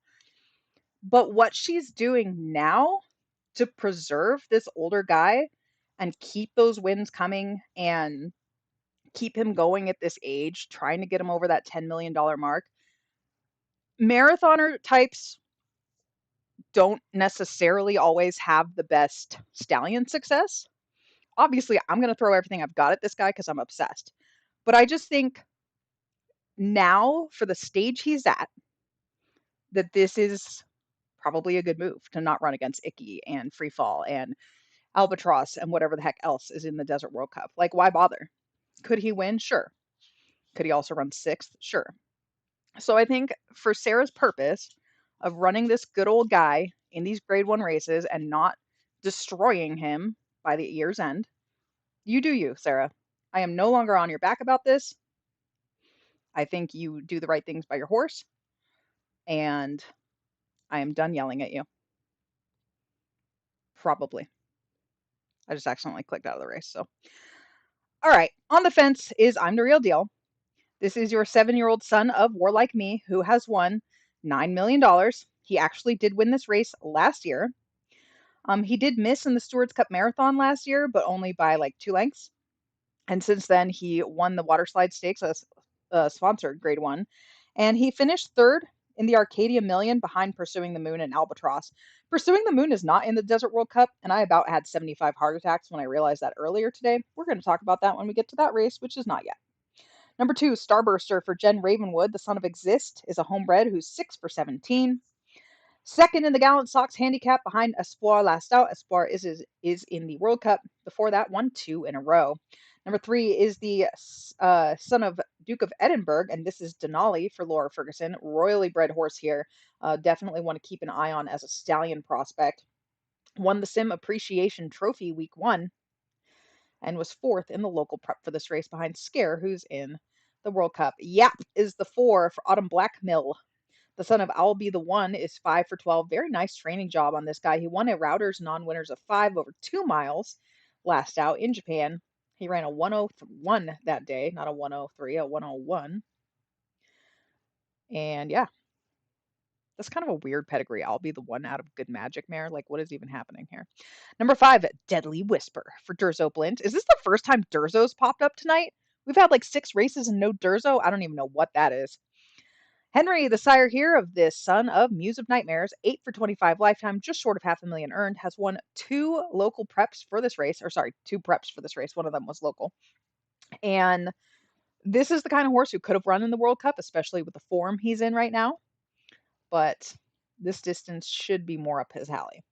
Speaker 1: But what she's doing now to preserve this older guy and keep those wins coming and keep him going at this age, trying to get him over that $10 million mark. Marathoner types don't necessarily always have the best stallion success. Obviously, I'm going to throw everything I've got at this guy because I'm obsessed. But I just think now, for the stage he's at, that this is probably a good move to not run against Icky and Freefall and Albatross and whatever the heck else is in the Desert World Cup. Like, why bother? Could he win? Sure. Could he also run sixth? Sure. So I think for Sarah's purpose of running this good old guy in these grade one races and not destroying him by the year's end, you do you, Sarah. I am no longer on your back about this. I think you do the right things by your horse, and I am done yelling at you. Probably. I just accidentally clicked out of the race. So, all right. On the fence is I'm the real deal. This is your 7-year-old son of War Like Me who has won $9 million. He actually did win this race last year. He did miss in the Stewards Cup Marathon last year, but only by like 2 lengths. And since then, he won the Waterslide Stakes as sponsored Grade 1. And he finished third in the Arcadia Million behind Pursuing the Moon and Albatross. Pursuing the Moon is not in the Desert World Cup, and I about had 75 heart attacks when I realized that earlier today. We're going to talk about that when we get to that race, which is not yet. Number 2, Starburster for Jen Ravenwood, the son of Exist, is a homebred who's 6 for 17. Second in the Gallant Sox handicap behind Espoir last out. Espoir is in the World Cup. Before that, won 2 in a row. Number 3 is the son of Duke of Edinburgh, and this is Denali for Laura Ferguson. Royally bred horse here. Definitely want to keep an eye on as a stallion prospect. Won the Sim Appreciation Trophy week 1 and was 4th in the local prep for this race behind Scare, who's in the World Cup. Yap is the 4 for Autumn Blackmill. The son of I'll Be the One is 5 for 12. Very nice training job on this guy. He won a Routers non-winners of 5 over 2 miles last out in Japan. He ran a 101 that day, not a 103, a 101. And yeah, that's kind of a weird pedigree. I'll Be the One out of Good Magic Mare. Like, what is even happening here? Number 5, Deadly Whisper for Durzo Blint. Is this the first time Durzo's popped up tonight? We've had like 6 races and no Durzo. I don't even know what that is. Henry, the sire here of this son of Muse of Nightmares, 8 for 25 lifetime, just short of $500,000 earned, has won 2 local preps for this race, or sorry, 2 preps for this race. One of them was local. And this is the kind of horse who could have run in the World Cup, especially with the form he's in right now. But this distance should be more up his alley.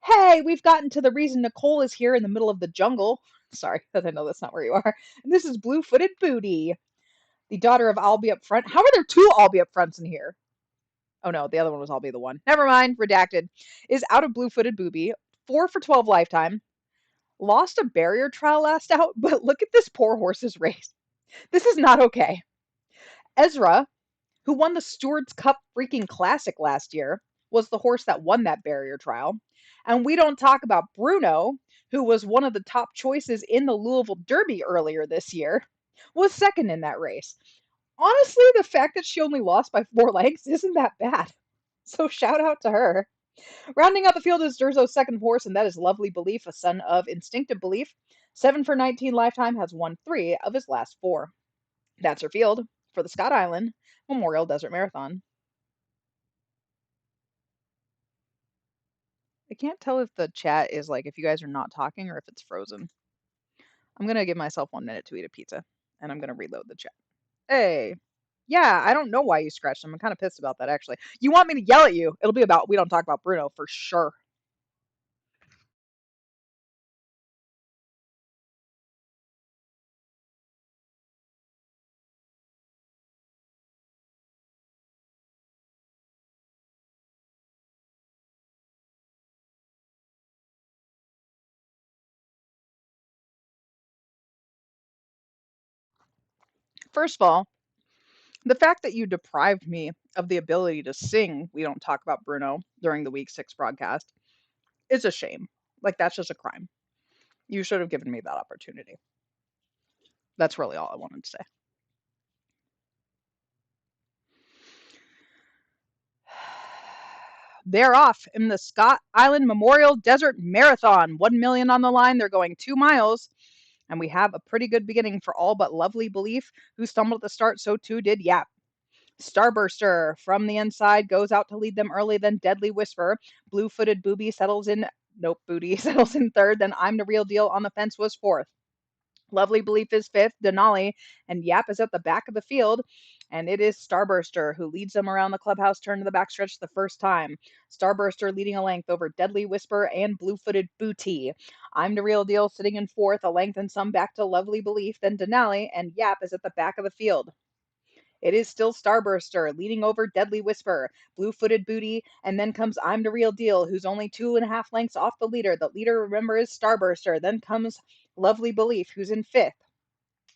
Speaker 1: Hey, we've gotten to the reason Nicole is here in the middle of the jungle. Sorry, I know that's not where you are. And this is Blue-Footed Booty, the daughter of I'll Be Up Front. How are there 2 I'll Be Up Fronts in here? Oh no, the other one was I'll Be the One. Never mind, redacted. Is out of Blue-Footed Booby, 4 for 12 lifetime. Lost a barrier trial last out, but look at this poor horse's race. This is not okay. Ezra, who won the Stewards Cup freaking Classic last year, was the horse that won that barrier trial. And we don't talk about Bruno, who was one of the top choices in the Louisville Derby earlier this year, was second in that race. Honestly, the fact that she only lost by 4 lengths isn't that bad. So shout out to her. Rounding out the field is Durzo's second horse, and that is Lovely Belief, a son of Instinctive Belief. 7 for 19 lifetime, has won 3 of his last 4. That's her field for the Scott Island Memorial Desert Marathon. I can't tell if the chat is like if you guys are not talking or if it's frozen. I'm going to give myself 1 minute to eat a pizza, and I'm going to reload the chat. Hey. Yeah, I don't know why you scratched him. I'm kind of pissed about that, actually. You want me to yell at you? It'll be about we don't talk about Bruno for sure. First of all, the fact that you deprived me of the ability to sing We Don't Talk About Bruno during the week 6 broadcast is a shame. Like, that's just a crime. You should have given me that opportunity. That's really all I wanted to say. They're off in the Scott Island Memorial Desert Marathon. 1 million on the line. They're going 2 miles. And we have a pretty good beginning for all but Lovely Belief, who stumbled at the start. So too did Yap. Starburster from the inside goes out to lead them early, then Deadly Whisper. Blue-footed Booby settles in. Nope, Booty settles in third. Then I'm the Real Deal on the fence was fourth. Lovely Belief is fifth, Denali, and Yap is at the back of the field. And it is Starburster who leads them around the clubhouse turn to the backstretch the first time. Starburster leading a length over Deadly Whisper and Blue-footed Booty. I'm the Real Deal sitting in fourth, a length and some back to Lovely Belief, then Denali, and Yap is at the back of the field. It is still Starburster leading over Deadly Whisper, Blue-footed Booty, and then comes I'm the Real Deal, who's only 2.5 lengths off the leader. The leader, remember, is Starburster. Then comes Lovely Belief, who's in fifth.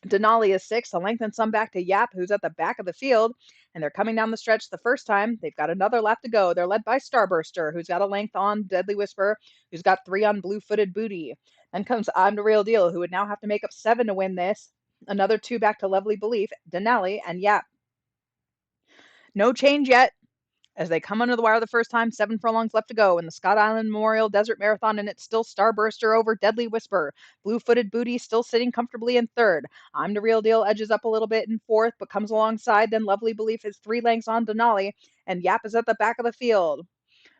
Speaker 1: Denali is sixth, a length and some back to Yap, who's at the back of the field. And they're coming down the stretch the first time. They've got another lap to go. They're led by Starburster, who's got a length on Deadly Whisper, who's got 3 on Blue-footed Booty. Then comes I'm the Real Deal, who would now have to make up 7 to win this. Another 2 back to Lovely Belief, Denali, and Yap. No change yet as they come under the wire the first time. 7 furlongs left to go in the Scott Island Memorial Desert Marathon, and it's still Starburster over Deadly Whisper. Blue-footed Booty still sitting comfortably in third. I'm the Real Deal edges up a little bit in fourth, but comes alongside. Then Lovely Belief is 3 lengths on Denali, and Yap is at the back of the field.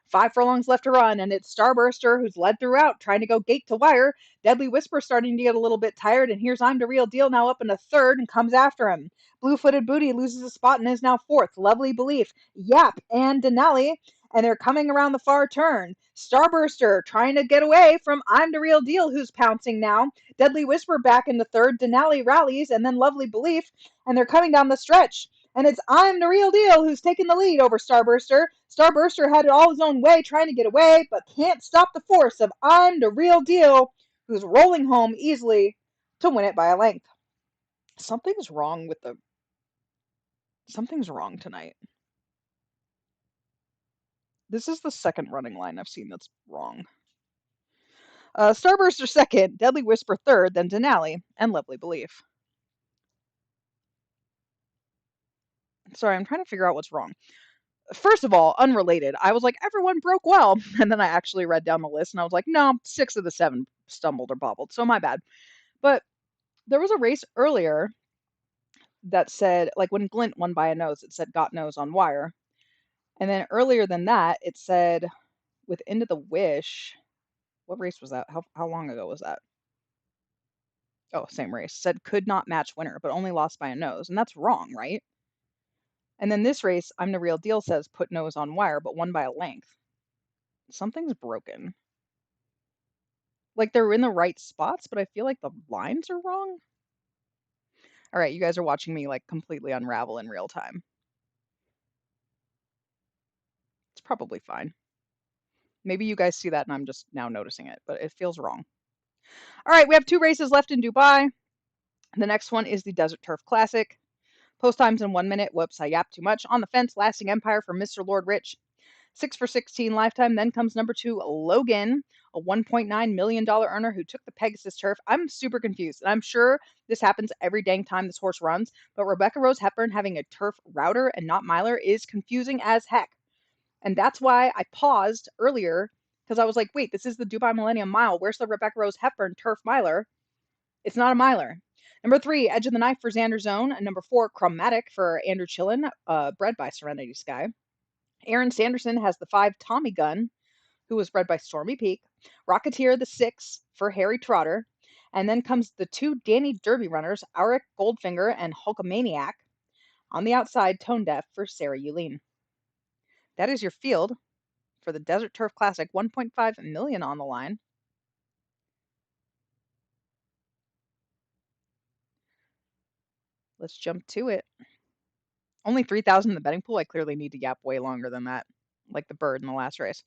Speaker 1: 5 furlongs left to run, and it's Starburster who's led throughout, trying to go gate to wire. Deadly Whisper starting to get a little bit tired, and here's I'm the Real Deal now up in a third and comes after him. Blue-footed Booty loses a spot and is now fourth. Lovely Belief, Yap, and Denali, and they're coming around the far turn. Starburster trying to get away from I'm the Real Deal, who's pouncing now. Deadly Whisper back into third. Denali rallies, and then Lovely Belief, and they're coming down the stretch. And it's I'm the Real Deal who's taking the lead over Starburster. Starburster had it all his own way, trying to get away, but can't stop the force of I'm the Real Deal, who's rolling home easily to win it by a length. Something's wrong tonight. This is the second running line I've seen that's wrong. Starburster second, Deadly Whisper third, then Denali, and Lovely Belief. Sorry, I'm trying to figure out what's wrong. First of all, unrelated, I was like, everyone broke well. And then I actually read down the list and I was like, no, 6 of the 7 stumbled or bobbled. So my bad. But there was a race earlier that said, like when Glint won by a nose, it said got nose on wire. And then earlier than that, it said with Into the Wish. What race was that? How long ago was that? Oh, same race. Said could not match winner, but only lost by a nose. And that's wrong, right? And then this race, I'm the Real Deal says put nose on wire, but won by a length. Something's broken. Like they're in the right spots, but I feel like the lines are wrong. All right, you guys are watching me like completely unravel in real time. It's probably fine. Maybe you guys see that and I'm just now noticing it, but it feels wrong. All right, we have 2 races left in Dubai. The next one is the Desert Turf Classic. Post times in 1 minute. Whoops, I yapped too much. On the fence, Lasting Empire for Mr. Lord Rich. 6 for 16 lifetime. Then comes number 2, Logan, a $1.9 million earner who took the Pegasus turf. I'm super confused, and I'm sure this happens every dang time this horse runs, but Rebecca Rose Hepburn having a turf router and not miler is confusing as heck. And that's why I paused earlier, because I was like, wait, this is the Dubai Millennium Mile. Where's the Rebecca Rose Hepburn turf miler? It's not a miler. Number 3, Edge of the Knife for Xander Zone. And number 4, Chromatic for Andrew Chillen, bred by Serenity Sky. Aaron Sanderson has the 5, Tommy Gun, who was bred by Stormy Peak. Rocketeer, the 6 for Harry Trotter. And then comes the 2 Danny Derby runners, Auric Goldfinger and Hulkamaniac. On the outside, Tone Deaf for Sarah Yulene. That is your field for the Desert Turf Classic. 1.5 million on the line. Let's jump to it. Only 3,000 in the betting pool. I clearly need to yap way longer than that, like the bird in the last race.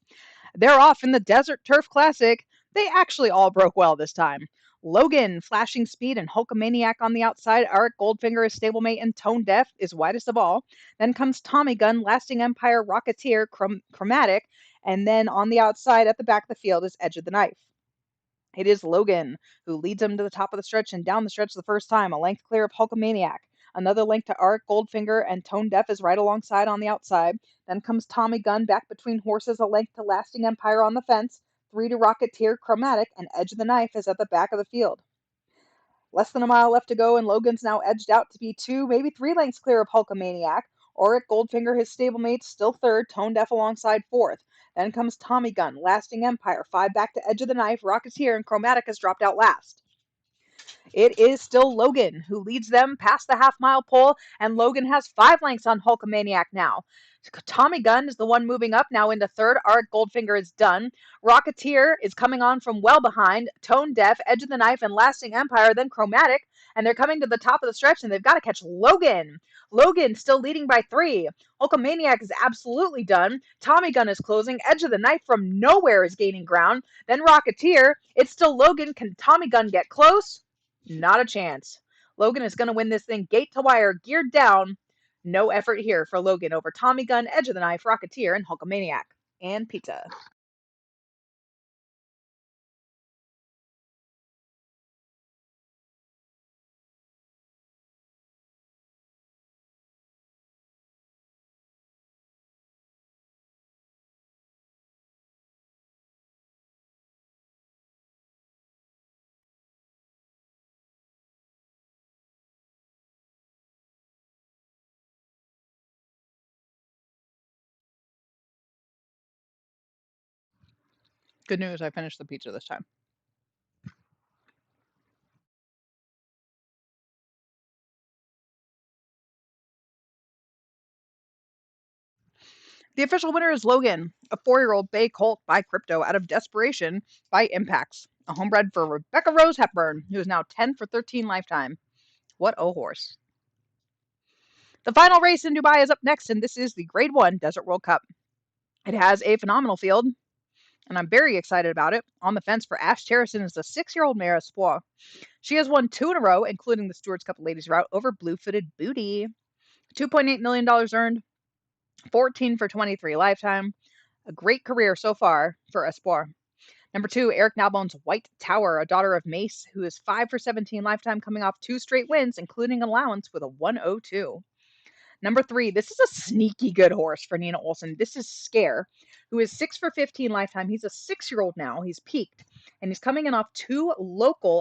Speaker 1: They're off in the Desert Turf Classic. They actually all broke well this time. Logan, flashing speed and Hulkamaniac on the outside. Eric Goldfinger is stablemate and tone deaf, is widest of all. Then comes Tommy Gun, Lasting Empire, Rocketeer, Chromatic, and then on the outside at the back of the field is Edge of the Knife. It is Logan who leads him to the top of the stretch and down the stretch the first time, a length clear of Hulkamaniac. Another length to Art Goldfinger, and Tone Deaf is right alongside on the outside. Then comes Tommy Gun back between horses, a length to Lasting Empire on the fence. 3 to Rocketeer, Chromatic, and Edge of the Knife is at the back of the field. Less than a mile left to go, and Logan's now edged out to be 2, maybe 3 lengths clear of Hulkamaniac. Auric Goldfinger, his stablemate, still third, Tone Deaf alongside fourth. Then comes Tommy Gun, Lasting Empire, 5 back to Edge of the Knife, Rocketeer, and Chromatic has dropped out last. It is still Logan who leads them past the half-mile pole, and Logan has 5 lengths on Hulkamaniac now. Tommy Gun is the one moving up now into third. Art Goldfinger is done. Rocketeer is coming on from well behind. Tone Deaf, Edge of the Knife, and Lasting Empire, then Chromatic, and they're coming to the top of the stretch, and they've got to catch Logan. Logan still leading by 3. Hulkamaniac is absolutely done. Tommy Gun is closing. Edge of the Knife from nowhere is gaining ground. Then Rocketeer. It's still Logan. Can Tommy Gun get close? Not a chance. Logan is going to win this thing gate to wire, geared down. No effort here for Logan over Tommy Gun, Edge of the Knife, Rocketeer, and Hulkamaniac. And pizza. Good news, I finished the pizza this time. The official winner is Logan, a 4-year-old bay colt by Crypto out of Desperation by Impacts, a homebred for Rebecca Rose Hepburn, who is now 10 for 13 lifetime. What a horse. The final race in Dubai is up next, and this is the Grade 1 Desert World Cup. It has a phenomenal field, and I'm very excited about it. On the fence for Ash Terrison is a 6-year-old mare Espoir. She has won 2 in a row, including the Stewards Cup Ladies Route over Blue-Footed Booty. $2.8 million earned, 14 for 23 lifetime. A great career so far for Espoir. Number 2, Eric Nalbone's White Tower, a daughter of Mace, who is 5 for 17 lifetime, coming off 2 straight wins, including allowance with a 102. Number 3, this is a sneaky good horse for Nina Olson. This is Scare, who is 6 for 15 lifetime. He's a 6-year-old now. He's peaked, and he's coming in off 2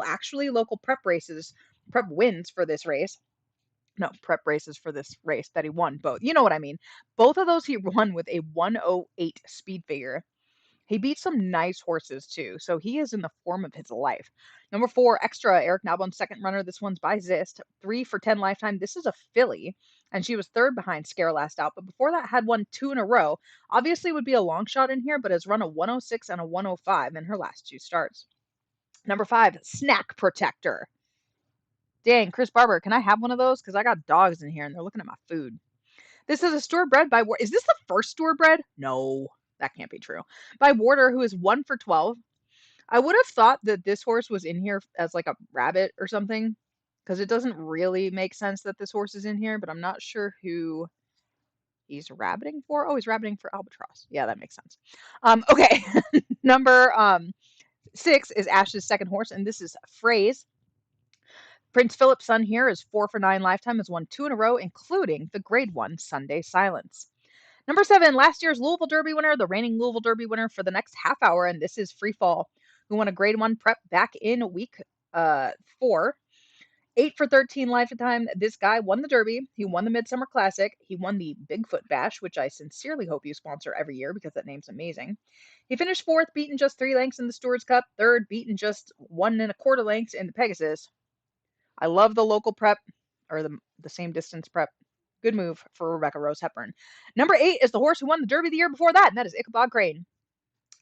Speaker 1: actually local prep wins for this race. No, prep races for this race that he won both. You know what I mean. Both of those he won with a 108 speed figure. He beat some nice horses too, so he is in the form of his life. Number 4, Extra, Eric Nalbone's second runner. This one's by Zist. 3 for 10 lifetime. This is a filly, and she was third behind Scare last out, but before that had won 2 in a row. Obviously would be a long shot in here, but has run a 106 and a 105 in her last 2 starts. Number 5, Snack Protector. Dang, Chris Barber, can I have one of those? Because I got dogs in here, and they're looking at my food. This is a store bred by... Is this the first store bred? No, that can't be true. By Warder, who is 1 for 12. I would have thought that this horse was in here as like a rabbit or something, because it doesn't really make sense that this horse is in here, but I'm not sure who he's rabbiting for. Oh, he's rabbiting for Albatross. Yeah, that makes sense. Okay, number 6 is Ash's second horse, and this is Phrase. Prince Philip's son here is 4 for 9 lifetime, has won 2 in a row, including the Grade 1 Sunday Silence. Number 7, last year's Louisville Derby winner, the reigning Louisville Derby winner for the next half hour, and this is Free Fall, who won a Grade 1 prep back in week 4. 8 for 13 lifetime. This guy won the Derby. He won the Midsummer Classic. He won the Bigfoot Bash, which I sincerely hope you sponsor every year because that name's amazing. He finished 4th, beaten just 3 lengths in the Stewards Cup. 3rd, beaten just 1.25 lengths in the Pegasus. I love the local prep, or the same distance prep. Good move for Rebecca Rose Hepburn. Number 8 is the horse who won the Derby the year before that, and that is Ichabod Crane.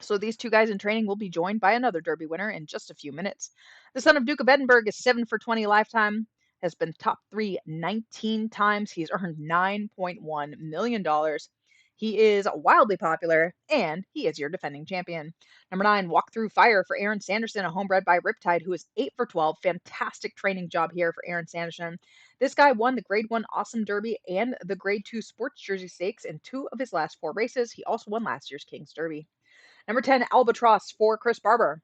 Speaker 1: So these 2 guys in training will be joined by another Derby winner in just a few minutes. The son of Duke of Edinburgh is 7 for 20 lifetime, has been top 3 19 times. He's earned $9.1 million. He is wildly popular, and he is your defending champion. Number 9, Walk Through Fire for Aaron Sanderson, a homebred by Riptide, who is 8 for 12. Fantastic training job here for Aaron Sanderson. This guy won the Grade 1 Awesome Derby and the Grade 2 Sports Jersey Stakes in 2 of his last 4 races. He also won last year's King's Derby. Number 10, Albatross for Chris Barber.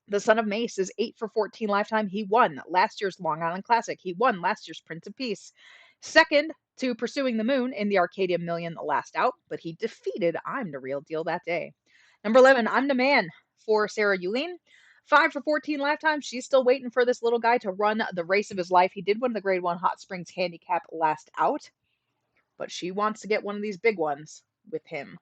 Speaker 1: The son of Mace is 8 for 14 lifetime. He won last year's Long Island Classic. He won last year's Prince of Peace. Second to Pursuing the Moon in the Arcadia Million last out, but he defeated I'm the Real Deal that day. Number 11, I'm the Man for Sarah Euline. 5 for 14 lifetime. She's still waiting for this little guy to run the race of his life. He did win the Grade 1 Hot Springs Handicap last out, but she wants to get one of these big ones with him.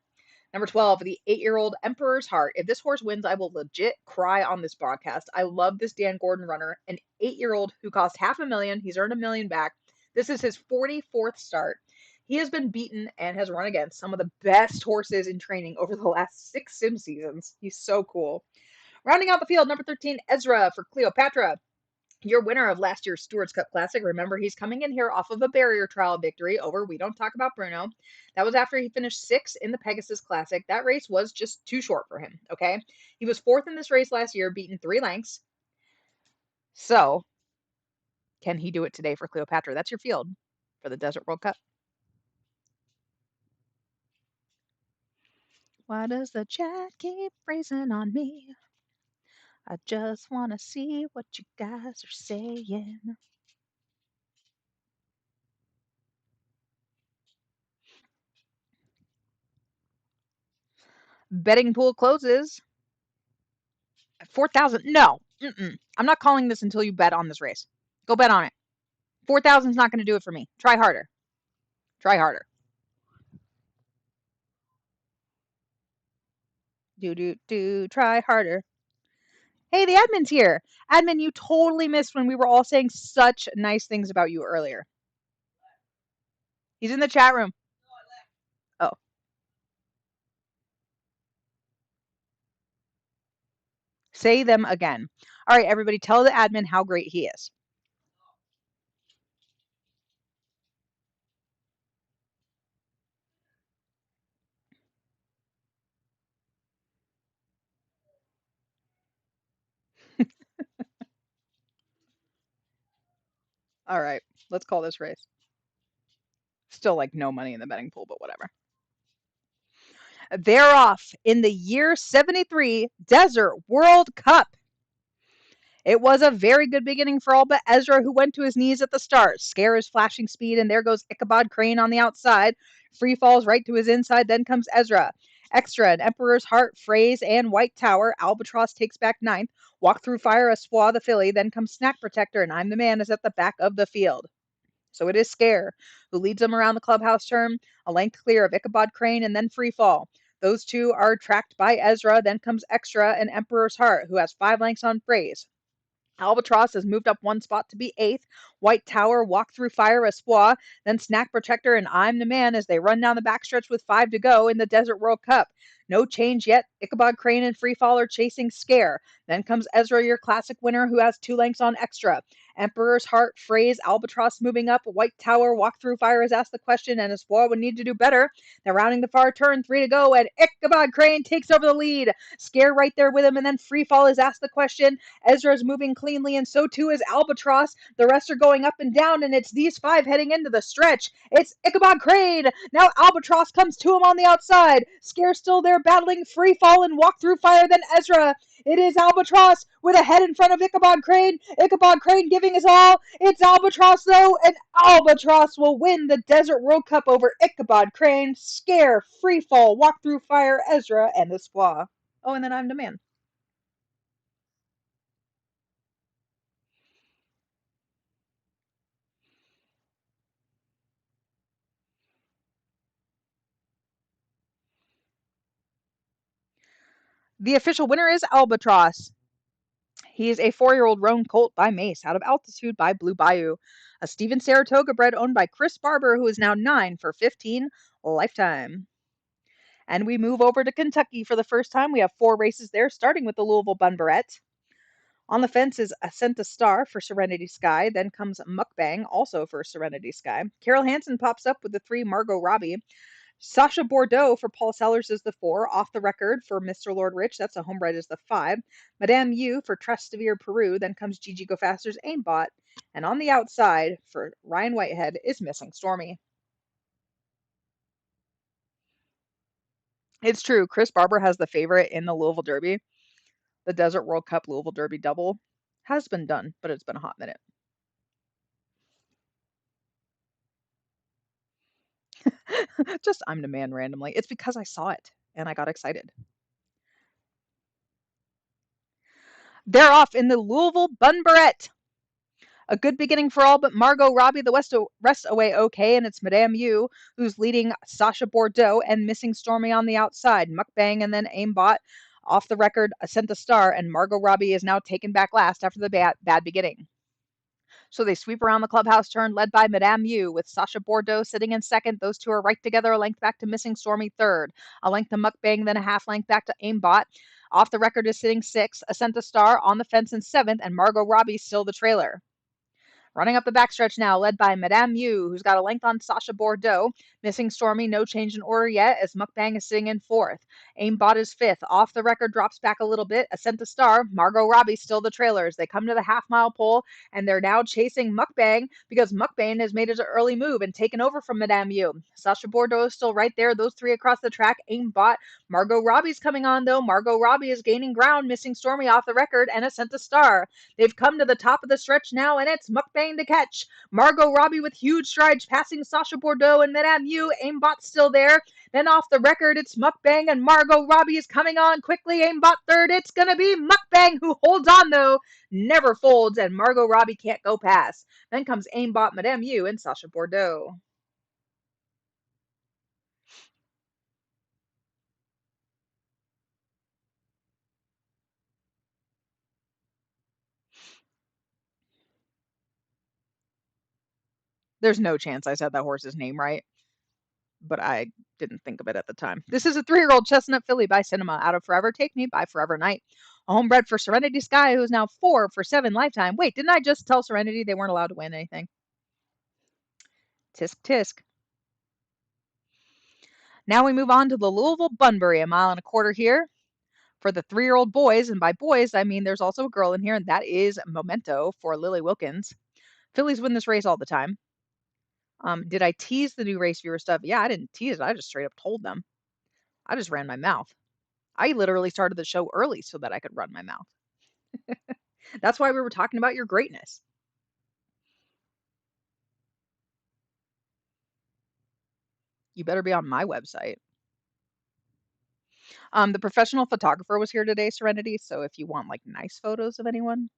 Speaker 1: Number 12, the 8-year-old Emperor's Heart. If this horse wins, I will legit cry on this broadcast. I love this Dan Gordon runner, an 8-year-old who cost $500,000. He's earned $1 million back. This is his 44th start. He has been beaten and has run against some of the best horses in training over the last 6 sim seasons. He's so cool. Rounding out the field, number 13, Ezra for Cleopatra. Your winner of last year's Stewards Cup Classic. Remember, he's coming in here off of a barrier trial victory over We Don't Talk About Bruno. That was after he finished 6th in the Pegasus Classic. That race was just too short for him, okay? He was 4th in this race last year, beaten 3 lengths. So, can he do it today for Cleopatra? That's your field for the Desert World Cup. Why does the chat keep freezing on me? I just want to see what you guys are saying. Betting pool closes. 4,000. No. I'm not calling this until you bet on this race. Go bet on it. 4,000 is not going to do it for me. Try harder. Try harder. Try harder. Hey, the admin's here. Admin, you totally missed when we were all saying such nice things about you earlier. He's in the chat room. Oh. Say them again. All right, everybody, tell the admin how great he is. All right, let's call this race. Still like no money in the betting pool, but whatever. They're off in the year 73 Desert World Cup. It was a very good beginning for all but Ezra, who went to his knees at the start. Scare is flashing speed, and there goes Ichabod Crane on the outside. Free falls right to his inside, then comes Ezra. Extra, an Emperor's Heart, Phrase, and White Tower. Albatross takes back ninth. Walk Through Fire, Espoir, the filly. Then comes Snack Protector, and I'm the Man is at the back of the field. So it is Scare, who leads them around the clubhouse turn, a length clear of Ichabod Crane, and then Free Fall. Those two are tracked by Ezra. Then comes Extra and Emperor's Heart, who has 5 lengths on Phrase. Albatross has moved up 1 spot to be 8th. White Tower, Walk Through Fire, Espoir, then Snack Protector and I'm the Man as they run down the backstretch with 5 to go in the Desert World Cup. No change yet. Ichabod Crane and Freefall are chasing Scare. Then comes Ezra, your classic winner, who has 2 lengths on Extra. Emperor's Heart, Phrase, Albatross moving up. White Tower, Walk Through Fire has asked the question, and Espoir would need to do better. They're rounding the far turn, 3 to go, and Ichabod Crane takes over the lead. Scare right there with him, and then Freefall has asked the question. Ezra's moving cleanly, and so too is Albatross. The rest are going up and down, and it's these 5 heading into the stretch. It's Ichabod Crane. Now Albatross comes to him on the outside. Scare still there battling Freefall and Walk Through Fire, then Ezra. It is Albatross with a head in front of Ichabod Crane. Ichabod Crane giving his all. It's Albatross, though, and Albatross will win the Desert World Cup over Ichabod Crane, Scare, Freefall, Walk Through Fire, Ezra, and Espoir. Oh, and then I'm the Man. The official winner is Albatross. He is a 4-year-old roan colt by Mace, out of Altitude by Blue Bayou. A Steven Saratoga bred owned by Chris Barber, who is now 9 for 15 lifetime. And we move over to Kentucky for the first time. We have 4 races there, starting with the Louisville Bun Barrette. On the fence is Ascenta Star for Serenity Sky. Then comes Mukbang, also for Serenity Sky. Carol Hansen pops up with the 3 Margot Robbie. Sasha Bordeaux for Paul Sellers is the 4. Off the Record for Mr. Lord Rich, that's a homebred, is the 5. Madame U for Trastevere Peru, then comes Gigi Go Faster's Aimbot. And on the outside for Ryan Whitehead is Missing Stormy. It's true, Chris Barber has the favorite in the Louisville Derby. The Desert World Cup Louisville Derby double has been done, but it's been a hot minute. Just I'm the man randomly. It's because I saw it and I got excited. They're off in the Louisville Bun Barrette. A good beginning for all but Margot Robbie. The rest away okay, and it's Madame U who's leading Sasha Bordeaux and Missing Stormy on the outside. Mukbang and then Aimbot. Off the Record, Ascent a Star, and Margot Robbie is now taken back last after the bad beginning. So they sweep around the clubhouse turn, led by Madame U, with Sasha Bordeaux sitting in second. Those two are right together, a length back to Missing Stormy third. A length to Mukbang, then a half length back to Aimbot. Off the Record is sitting sixth. Ascent a Star on the fence in seventh, and Margot Robbie still the trailer. Running up the backstretch now, led by Madame U, who's got a length on Sasha Bordeaux. Missing Stormy, no change in order yet, as Mukbang is sitting in fourth. Aimbot is fifth. Off the Record drops back a little bit. Ascent to Star, Margot Robbie still the trailers. They come to the half-mile pole, and they're now chasing Mukbang because Mukbang has made his early move and taken over from Madame U. Sasha Bordeaux is still right there. Those three across the track. Aimbot. Margot Robbie's coming on, though. Margot Robbie is gaining ground. Missing Stormy off the Record, and Ascent to Star. They've come to the top of the stretch now, and it's Mukbang to catch. Margot Robbie with huge strides passing Sasha Bordeaux and Madame U. Aimbot still there. Then off the Record, it's Mukbang and Margot Robbie is coming on quickly. Aimbot third. It's going to be Mukbang who holds on though. Never folds, and Margot Robbie can't go past. Then comes Aimbot, Madame U, and Sasha Bordeaux. There's no chance I said that horse's name right, but I didn't think of it at the time. This is a 3-year-old chestnut filly by Cinema out of Forever Take Me by Forever Night. A homebred for Serenity Sky, who's now 4 for 7 lifetime. Wait, didn't I just tell Serenity they weren't allowed to win anything? Tisk tisk. Now we move on to the Louisville Bunbury, a mile and a quarter here for the 3-year-old boys. And by boys, I mean there's also a girl in here, and that is Memento for Lily Wilkins. Fillies win this race all the time. Did I tease the new race viewer stuff? Yeah, I didn't tease it. I just straight up told them. I just ran my mouth. I literally started the show early so that I could run my mouth. That's why we were talking about your greatness. You better be on my website. The professional photographer was here today, Serenity, so if you want like nice photos of anyone,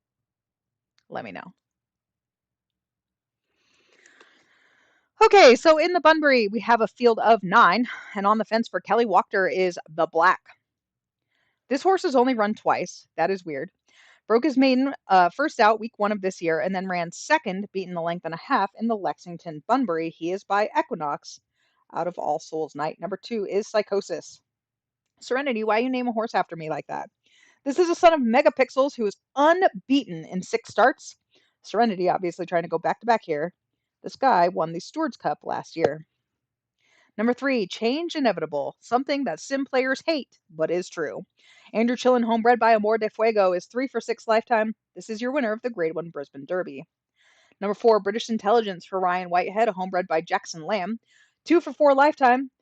Speaker 1: let me know. Okay, so in the Bunbury, we have a field of 9, and on the fence for Kelly Wachter is the Black. This horse has only run twice. That is weird. Broke his maiden first out week 1 of this year, and then ran second, beaten the length and a half in the Lexington Bunbury. He is by Equinox out of All Souls Night. Number 2 is Psychosis. Serenity, why you name a horse after me like that? This is a son of Megapixels who is unbeaten in 6 starts. Serenity, obviously trying to go back to back here. This guy won the Stewards Cup last year. Number 3, Change Inevitable, something that sim players hate, but is true. Andrew Chillen, homebred by Amor de Fuego, is 3 for 6 lifetime. This is your winner of the Grade 1 Brisbane Derby. Number 4, British Intelligence for Ryan Whitehead, homebred by Jackson Lamb, 2 for 4 lifetime.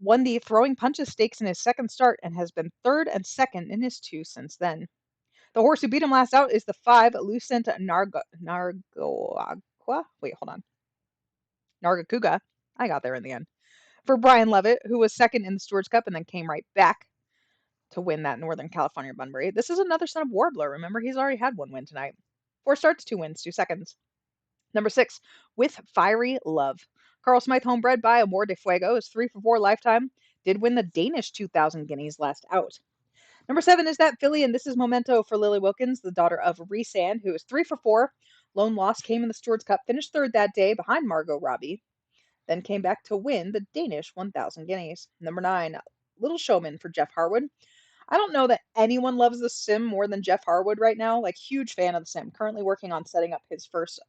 Speaker 1: Won the Throwing Punches Stakes in his second start and has been 3rd and 2nd in his 2 since then. The horse who beat him last out is the 5, Lucent Nargacuga. Wait, hold on. Nargacuga. I got there in the end. For Brian Levitt, who was 2nd in the Stewards Cup and then came right back to win that Northern California Bunbury. This is another son of Warbler. Remember, he's already had 1 win tonight. 4 starts, 2 wins, 2 seconds. Number 6, With Fiery Love. Carl Smythe, homebred by Amor de Fuego, is 3 for 4 lifetime. Did win the Danish 2,000 guineas last out. Number 7 is That Filly, and this is Memento for Lily Wilkins, the daughter of Resand, who is 3 for 4. Lone Loss came in the Stewards Cup, finished 3rd that day behind Margot Robbie, then came back to win the Danish 1,000 guineas. Number 9, Little Showman for Jeff Harwood. I don't know that anyone loves the sim more than Jeff Harwood right now. Like, huge fan of the sim. Currently working on setting up his first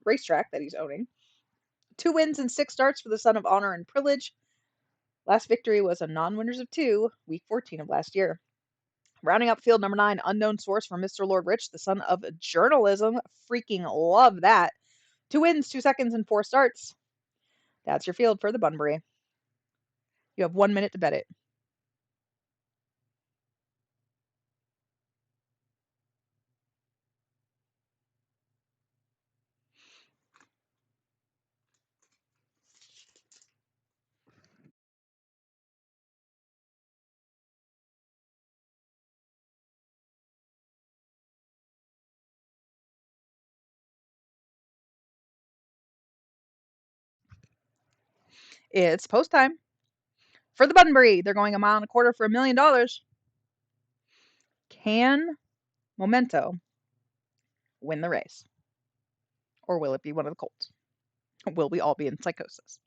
Speaker 1: racetrack that he's owning. 2 wins and 6 starts for the son of Honor and Privilege. Last victory was a non-winners of two, week 14 of last year. Rounding up field number 9, unknown source from Mr. Lord Rich, the son of journalism. Freaking love that. 2 wins, 2 seconds, and 4 starts. That's your field for the Bunbury. You have 1 minute to bet it. It's post time. For the Bunbury, they're going 1.25 miles for $1 million. Can Memento win the race? Or will it be one of the Colts? Will we all be in psychosis?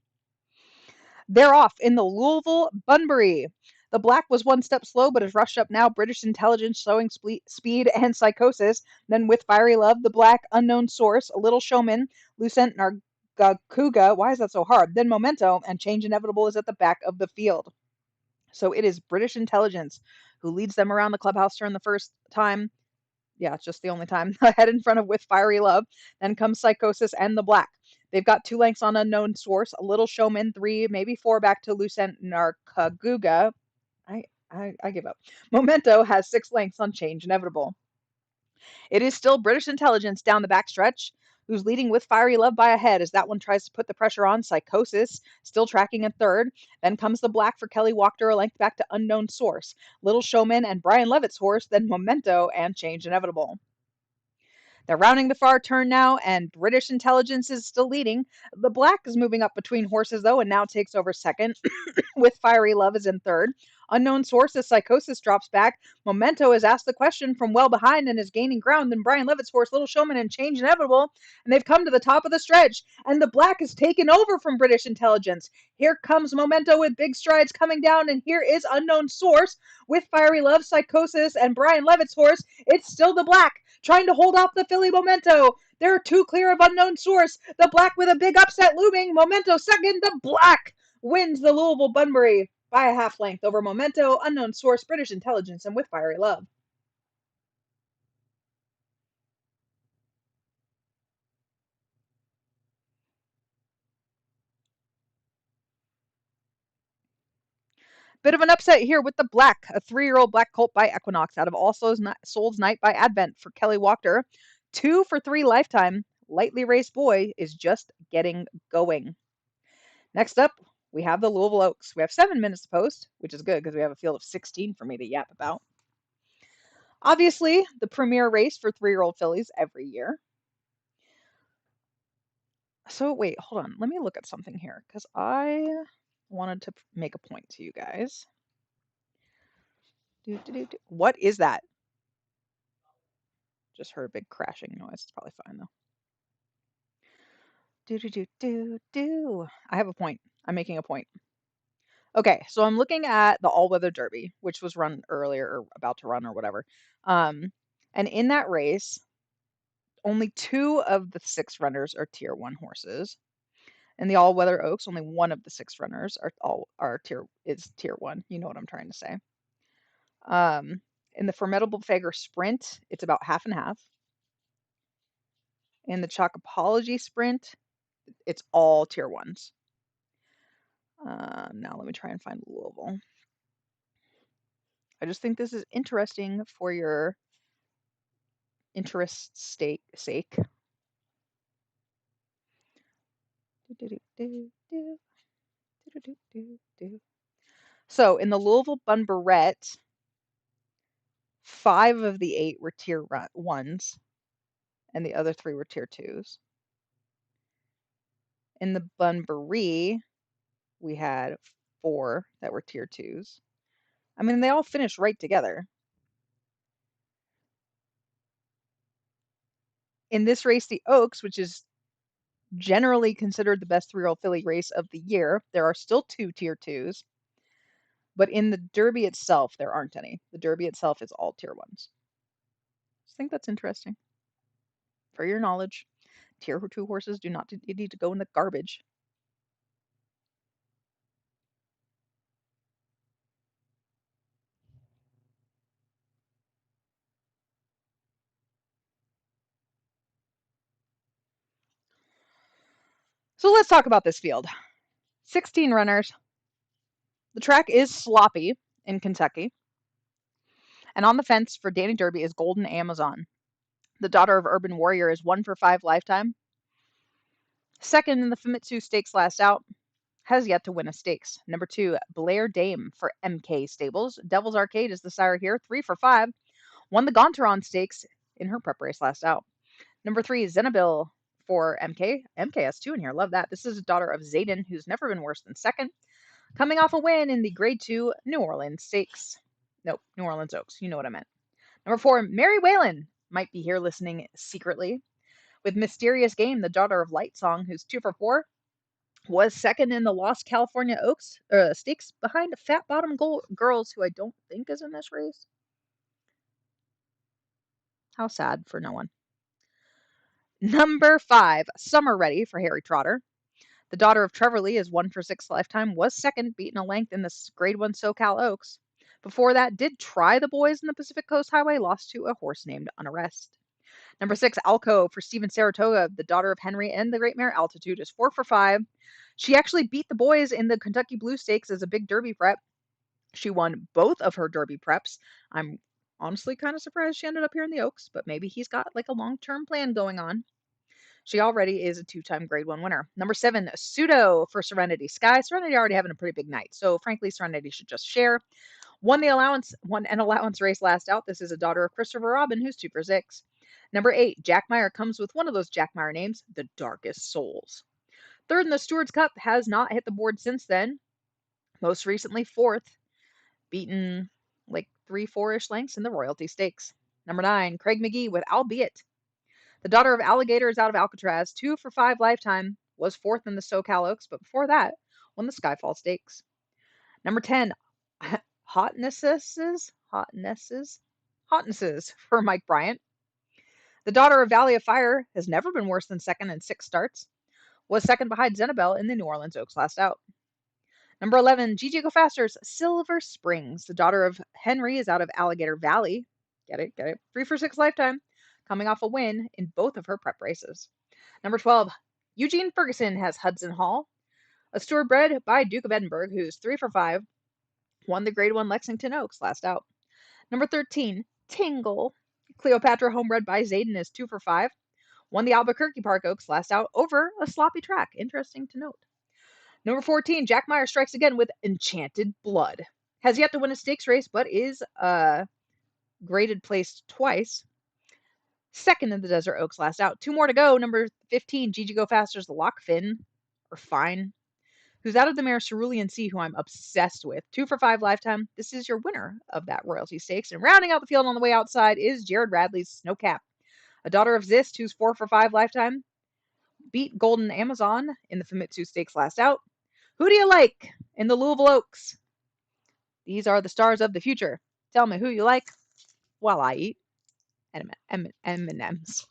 Speaker 1: They're off in the Louisville Bunbury. The black was 1 step slow, but is rushed up now. British intelligence showing speed and psychosis. Then with fiery love, the black unknown source, a little showman, Lucent Nargacuga. Why is that so hard? Then Memento and Change Inevitable is at the back of the field. So it is British intelligence who leads them around the clubhouse turn the first time. Yeah, it's just the only time. Ahead in front of With Fiery Love. Then comes Psychosis and the Black. They've got 2 lengths on Unknown Source, a Little Showman, 3, maybe 4 back to Lucent Narcaguga. I give up. Memento has 6 lengths on Change Inevitable. It is still British intelligence down the backstretch, who's leading With Fiery Love by a head as that one tries to put the pressure on. Psychosis, still tracking in third. Then comes the black for Kelly Wachter, a length back to Unknown Source. Little Showman and Brian Levitt's horse, then Memento and Change Inevitable. They're rounding the far turn now, and British intelligence is still leading. The black is moving up between horses, though, and now takes over second. With Fiery Love is in third. Unknown Source's Psychosis drops back. Memento is asked the question from well behind and is gaining ground. Then Brian Levitt's horse, Little Showman, and Change Inevitable. And they've come to the top of the stretch. And the black is taken over from British intelligence. Here comes Memento with big strides coming down. And here is Unknown Source with Fiery Love, Psychosis, and Brian Levitt's horse. It's still the black trying to hold off the filly Memento. They're 2 clear of Unknown Source. The black with a big upset looming. Memento second. The black wins the Louisville Bunbury by a half length over Memento, Unknown Source, British Intelligence, and With Fiery Love. Bit of an upset here with the black, a 3-year-old black colt by Equinox out of All Souls Night by Advent for Kelly Wachter. 2 for 3 lifetime. Lightly raced boy is just getting going. Next up, we have the Louisville Oaks. We have 7 minutes to post, which is good because we have a field of 16 for me to yap about. Obviously, the premier race for 3-year-old fillies every year. So wait, hold on. Let me look at something here because I wanted to make a point to you guys. What is that? Just heard a big crashing noise. It's probably fine though. I have a point. I'm making a point. Okay, so I'm looking at the all-weather derby, which was run earlier or about to run or whatever. And in that race, only 2 of the 6 runners are tier 1 horses. In the all-weather Oaks, only 1 of the 6 runners are tier 1. You know what I'm trying to say. In the Formidable Fager Sprint, it's about half and half. In the Chalkapology Sprint, it's all tier 1s. Now let me try and find Louisville. I just think this is interesting for your interest's sake. So in the Louisville Bunbarette, 5 of the 8 were tier 1s, and the other 3 were tier 2s. In the Bunbury, we had 4 that were tier 2s. I mean, they all finished right together. In this race, the Oaks, which is generally considered the best 3-year-old filly race of the year, there are still 2 tier 2s. But in the Derby itself, there aren't any. The Derby itself is all tier 1s. I think that's interesting. For your knowledge, tier 2 horses do not need to go in the garbage. So let's talk about this field. 16 runners. The track is sloppy in Kentucky. And on the fence for Danny Derby is Golden Amazon. The daughter of Urban Warrior is 1 for 5 lifetime. Second in the Famitsu Stakes last out, has yet to win a stakes. Number 2, Blair Dame for MK Stables. Devil's Arcade is the sire here, 3 for 5. Won the Gontaron Stakes in her prep race last out. Number 3, Zenabil for MK. MK has 2 in here. Love that. This is a daughter of Zayden, who's never been worse than second. Coming off a win in the Grade 2 New Orleans Stakes. Nope, New Orleans Oaks. You know what I meant. Number 4, Mary Whalen might be here listening secretly. With Mysterious Game, the daughter of Light Song, who's 2 for 4, was second in the Lost California Oaks Stakes behind Fat Bottom Girls, who I don't think is in this race. How sad for no one. Number 5, Summer Ready for Harry Trotter. The daughter of Trevor Lee is 1 for 6 lifetime, was second, beaten a length in the Grade 1 SoCal Oaks. Before that, did try the boys in the Pacific Coast Highway, lost to a horse named Unarrest. Number 6, Alco for Steven Saratoga, the daughter of Henry and the Great Mare Altitude, is 4 for 5. She actually beat the boys in the Kentucky Blue Stakes as a big Derby prep. She won both of her Derby preps. I'm honestly kind of surprised she ended up here in the Oaks, but maybe he's got like a long-term plan going on. She already is a 2-time Grade 1 winner. Number 7, Pseudo for Serenity Sky. Serenity already having a pretty big night, so frankly, Serenity should just share. Won an allowance race last out. This is a daughter of Christopher Robin, who's 2 for 6. Number 8, Jack Meyer comes with one of those Jack Meyer names, the Darkest Souls. Third in the Stewards Cup, has not hit the board since then. Most recently, fourth, beaten like 3-4-ish lengths in the Royalty Stakes. Number 9, Craig McGee with Albeit. The daughter of Alligator is out of Alcatraz, 2 for 5 lifetime, was fourth in the SoCal Oaks, but before that, won the Skyfall Stakes. Number 10, Hotnesses for Mike Bryant. The daughter of Valley of Fire has never been worse than second in 6 starts, was second behind Zenabel in the New Orleans Oaks last out. Number 11, Gigi Go Faster's Silver Springs. The daughter of Henry is out of Alligator Valley. Get it. 3 for 6 lifetime, coming off a win in both of her prep races. Number 12, Eugene Ferguson has Hudson Hall, a steward bred by Duke of Edinburgh, who's 3 for 5, won the Grade 1 Lexington Oaks last out. Number 13, Tingle. Cleopatra, homebred by Zayden, is 2 for 5, won the Albuquerque Park Oaks last out over a sloppy track. Interesting to note. Number 14, Jack Meyer strikes again with Enchanted Blood. Has yet to win a stakes race, but is graded placed twice. Second in the Desert Oaks last out. 2 more to go. Number 15, Gigi Go Faster's Lockfin, or Fine, who's out of the mare Cerulean Sea, who I'm obsessed with. 2 for 5 lifetime. This is your winner of that Royalty Stakes. And rounding out the field on the way outside is Jared Radley's Snowcap, a daughter of Zist, who's 4 for 5 lifetime. Beat Golden Amazon in the Famitsu Stakes last out. Who do you like in the Louisville Oaks? These are the stars of the future. Tell me who you like while I eat M&Ms.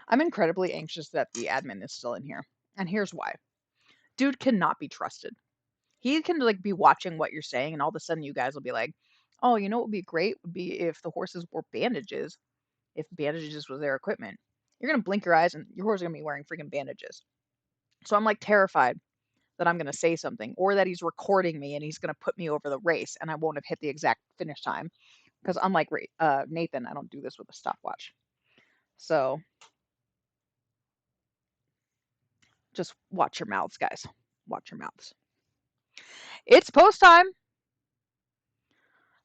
Speaker 1: I'm incredibly anxious that the admin is still in here. And here's why. Dude cannot be trusted. He can like be watching what you're saying, and all of a sudden you guys will be like, oh, you know what would be great would be if the horses wore bandages, if bandages was their equipment. You're gonna blink your eyes and your horse is gonna be wearing freaking bandages. So I'm like terrified that I'm gonna say something or that he's recording me and he's gonna put me over the race and I won't have hit the exact finish time. Because unlike Nathan, I don't do this with a stopwatch. So just watch your mouths, guys. Watch your mouths. It's post time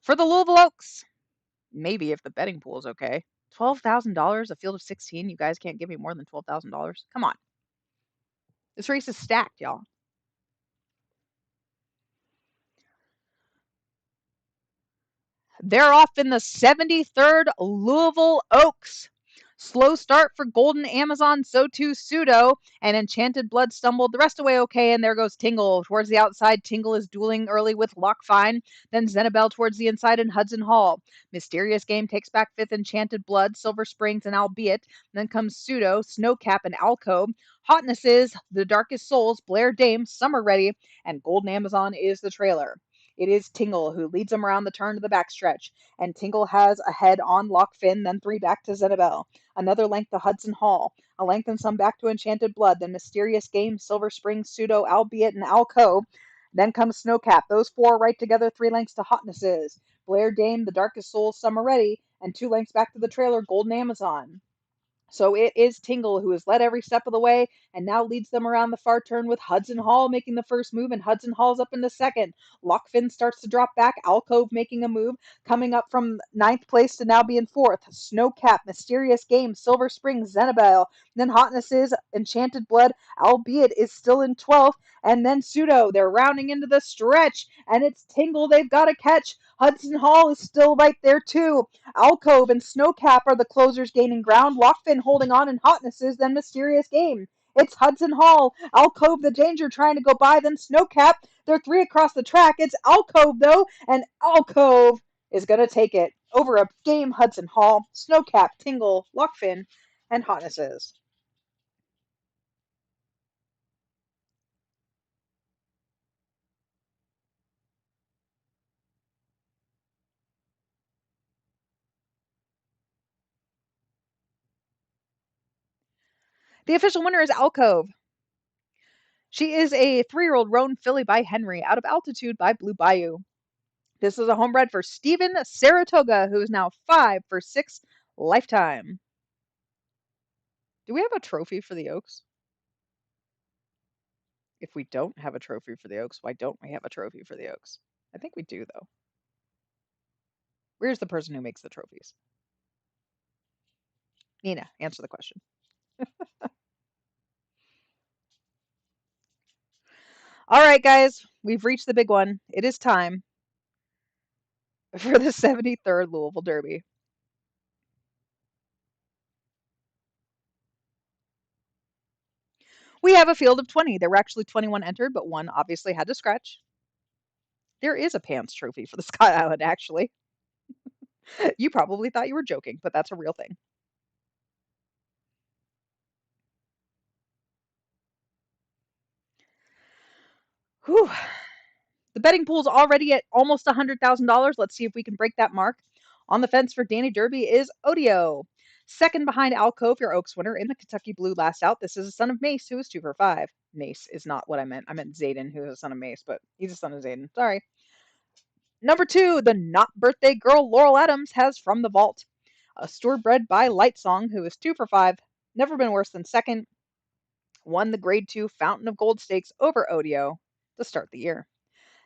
Speaker 1: for the Louisville Oaks. Maybe if the betting pool is okay. $12,000, a field of 16. You guys can't give me more than $12,000. Come on. This race is stacked, y'all. They're off in the 73rd Louisville Oaks. Slow start for Golden Amazon, so too Pseudo, and Enchanted Blood stumbled the rest away okay, and there goes Tingle. Towards the outside, Tingle is dueling early with Lockfine, then Zenabel towards the inside and Hudson Hall. Mysterious Game takes back fifth, Enchanted Blood, Silver Springs, and Albeit. Then comes Pseudo, Snowcap, and Alcove. Hotnesses, The Darkest Souls, Blair Dame, Summer Ready, and Golden Amazon is the trailer. It is Tingle who leads them around the turn to the backstretch, and Tingle has a head on Lockfin, then three back to Zenabel. Another length to Hudson Hall, a length and some back to Enchanted Blood, then Mysterious Game, Silver Springs, Pseudo, Albeit, and Alcove. Then comes Snowcap. Those four right together, three lengths to Hotnesses. Blair Dame, The Darkest Soul, Summer Ready, and two lengths back to the trailer, Golden Amazon. So it is Tingle who has led every step of the way and now leads them around the far turn with Hudson Hall making the first move, and Hudson Hall's up into second. Lockfin starts to drop back, Alcove making a move, coming up from ninth place to now be in fourth. Snowcap, Mysterious Game, Silver Springs, Zenabel, then Hotnesses, Enchanted Blood, Albeit is still in 12th, and then Pseudo. They're rounding into the stretch, and it's Tingle they've got to catch. Hudson Hall is still right there too. Alcove and Snowcap are the closers gaining ground. Lockfin holding on in Hotnesses, then Mysterious Game. It's Hudson Hall. Alcove the danger trying to go by, then Snowcap. They're three across the track. It's Alcove though, and Alcove is going to take it over a game Hudson Hall, Snowcap, Tingle, Lockfin, and Hotnesses. The official winner is Alcove. She is a 3-year-old roan filly by Henry out of Altitude by Blue Bayou. This is a homebred for Steven Saratoga, who is now 5 for 6 lifetime. Do we have a trophy for the Oaks? If we don't have a trophy for the Oaks, why don't we have a trophy for the Oaks? I think we do, though. Where's the person who makes the trophies? Nina, answer the question. All right, guys, we've reached the big one. It is time for the 73rd Louisville Derby. We have a field of 20. There were actually 21 entered, but one obviously had to scratch. There is a pants trophy for the Sky Island, actually. You probably thought you were joking, but that's a real thing. Whew. The betting pool's already at almost $100,000. Let's see if we can break that mark. On the fence for Danny Derby is Odio. Second behind Alcove, your Oaks winner, in the Kentucky Blue last out. This is a son of Mace, who is 2 for 5. Mace is not what I meant. I meant Zayden, who is a son of Mace, but he's a son of Zayden. Sorry. Number 2, the not birthday girl Laurel Adams has From the Vault. A store bred by Light Song, who is 2 for 5. Never been worse than second. Won the Grade 2 Fountain of Gold Stakes over Odio to start the year.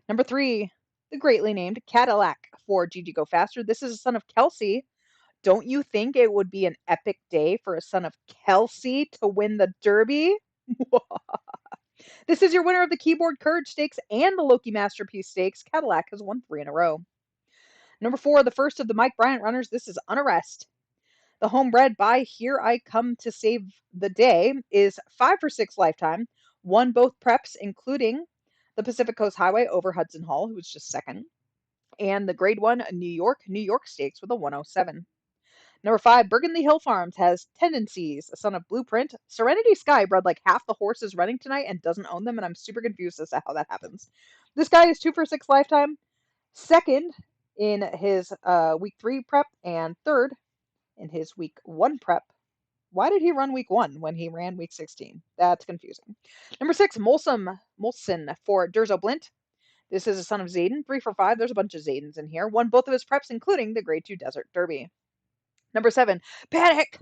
Speaker 1: Number 3, the greatly named Cadillac for Gigi Go Faster. This is a son of Kelsey. Don't you think it would be an epic day for a son of Kelsey to win the Derby? This is your winner of the Keyboard Courage Stakes and the Loki Masterpiece Stakes. Cadillac has won 3 in a row. Number 4, the first of the Mike Bryant runners. This is Unarrest. The homebred by Here I Come to Save the Day is 5 for 6 lifetime. Won both preps, including the Pacific Coast Highway over Hudson Hall, who was just second, and the Grade 1 New York Stakes with a 107. Number 5, Burgundy Hill Farms has Tendencies, a son of Blueprint. Serenity Sky bred like half the horses running tonight and doesn't own them, and I'm super confused as to how that happens. This guy is 2 for 6 lifetime, second in his week 3 prep, and third in his week 1 prep. Why did he run week 1 when he ran week 16? That's confusing. Number 6, Molson for Durzo Blint. This is a son of Zayden, 3 for 5. There's a bunch of Zaydens in here. Won both of his preps, including the Grade 2 Desert Derby. Number 7, Panic.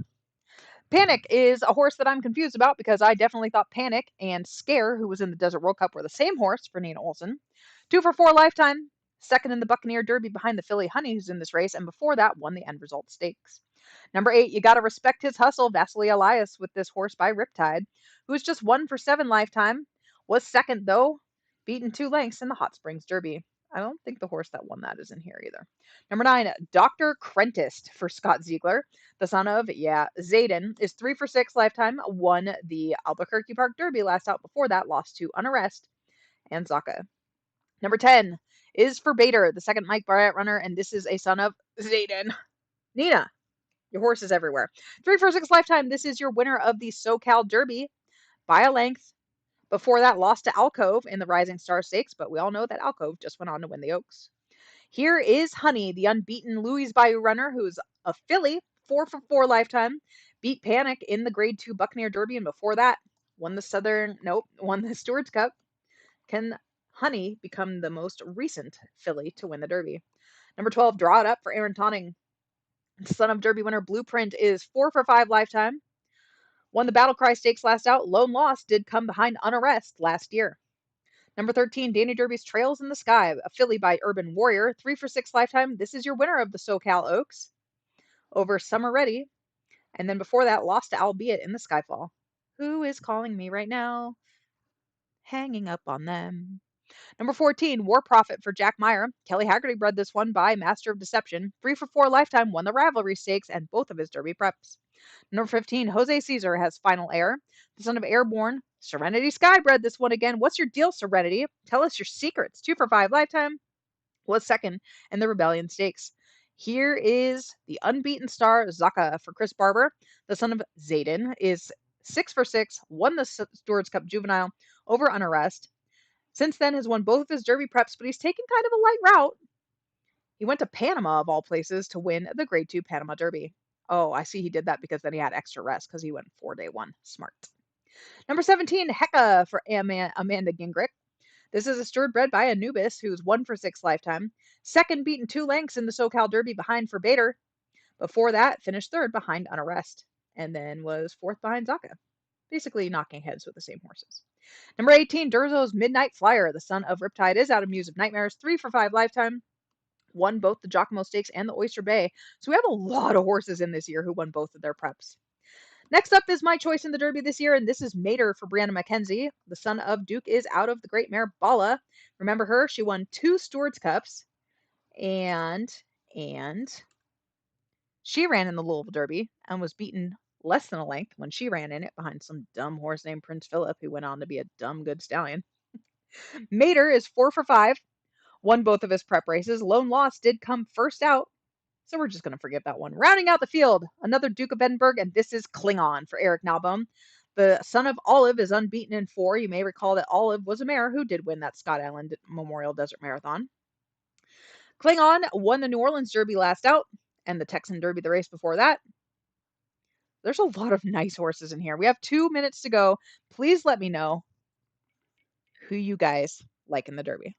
Speaker 1: Panic is a horse that I'm confused about because I definitely thought Panic and Scare, who was in the Desert World Cup, were the same horse for Nina Olson. 2 for 4 lifetime. Second in the Buccaneer Derby behind the filly Honey, who's in this race, and before that won the End Result Stakes. Number 8, you got to respect his hustle, Vasily Elias, with this horse by Riptide, who was just 1 for 7 lifetime. Was second, though, beaten 2 lengths in the Hot Springs Derby. I don't think the horse that won that is in here either. Number 9, Dr. Crentist for Scott Ziegler, the son of, yeah, Zayden, is 3 for 6 lifetime, won the Albuquerque Park Derby last out before that, lost to Unarrest and Zaka. Number 10 is for Bader, the second Mike Barrett runner, and this is a son of Zayden. Nina, your horse is everywhere. 3 for 6 lifetime, this is your winner of the SoCal Derby by a length. Before that, lost to Alcove in the Rising Star Stakes, but we all know that Alcove just went on to win the Oaks. Here is Honey, the unbeaten Louis Bayou runner, who's a filly, 4 for 4 lifetime, beat Panic in the Grade 2 Buccaneer Derby, and before that, won the Stewards Cup. Can Honey become the most recent filly to win the Derby? Number 12, Draw It Up for Aaron Tonning. Son of Derby winner Blueprint is 4 for 5 lifetime. Won the Battle Cry Stakes last out. Lone Loss did come behind Unarrest last year. Number 13, Danny Derby's Trails in the Sky, a filly by Urban Warrior, 3 for 6 lifetime. This is your winner of the SoCal Oaks over Summer Ready. And then before that, lost to Albeit in the Skyfall. Who is calling me right now? Hanging up on them. Number 14, War Prophet for Jack Meyer. Kelly Haggerty bred this one by Master of Deception. 3 for 4 lifetime, won the Rivalry Stakes and both of his Derby preps. Number 15, Jose Caesar has Final Air. The son of Airborne. Serenity Sky bred this one again. What's your deal, Serenity? Tell us your secrets. 2 for 5 lifetime. Was second in the Rebellion Stakes. Here is the unbeaten star Zaka for Chris Barber. The son of Zayden is 6 for 6. Won the Stewards Cup Juvenile over Unarrest. Since then has won both of his Derby preps, but he's taken kind of a light route. He went to Panama, of all places, to win the Grade 2 Panama Derby. Oh, I see he did that because then he had extra rest because he went 4-day one. Smart. Number 17, Hecka for Amanda Gingrich. This is a steward bred by Anubis, who's 1 for 6 lifetime. Second beaten 2 lengths in the SoCal Derby behind for Bader. Before that, finished third behind Unarrest. And then was fourth behind Zaka. Basically knocking heads with the same horses. Number 18, Durzo's Midnight Flyer. The son of Riptide is out of Muse of Nightmares. 3 for 5 lifetime. Won both the Giacomo Stakes and the Oyster Bay. So we have a lot of horses in this year who won both of their preps. Next up is my choice in the Derby this year, and this is Mater for Brianna McKenzie. The son of Duke is out of the great mare Bala. Remember her? She won 2 Stewards Cups, and she ran in the Louisville Derby and was beaten less than a length when she ran in it behind some dumb horse named Prince Philip, who went on to be a dumb good stallion. Mater is 4 for 5, won both of his prep races. Lone Loss did come first out, so we're just going to forget that one. Rounding out the field, another Duke of Edinburgh, and this is Klingon for Eric Nalbom. The son of Olive is unbeaten in 4. You may recall that Olive was a mare who did win that Scott Island Memorial Desert Marathon. Klingon won the New Orleans Derby last out, and the Texan Derby the race before that. There's a lot of nice horses in here. We have 2 minutes to go. Please let me know who you guys like in the Derby.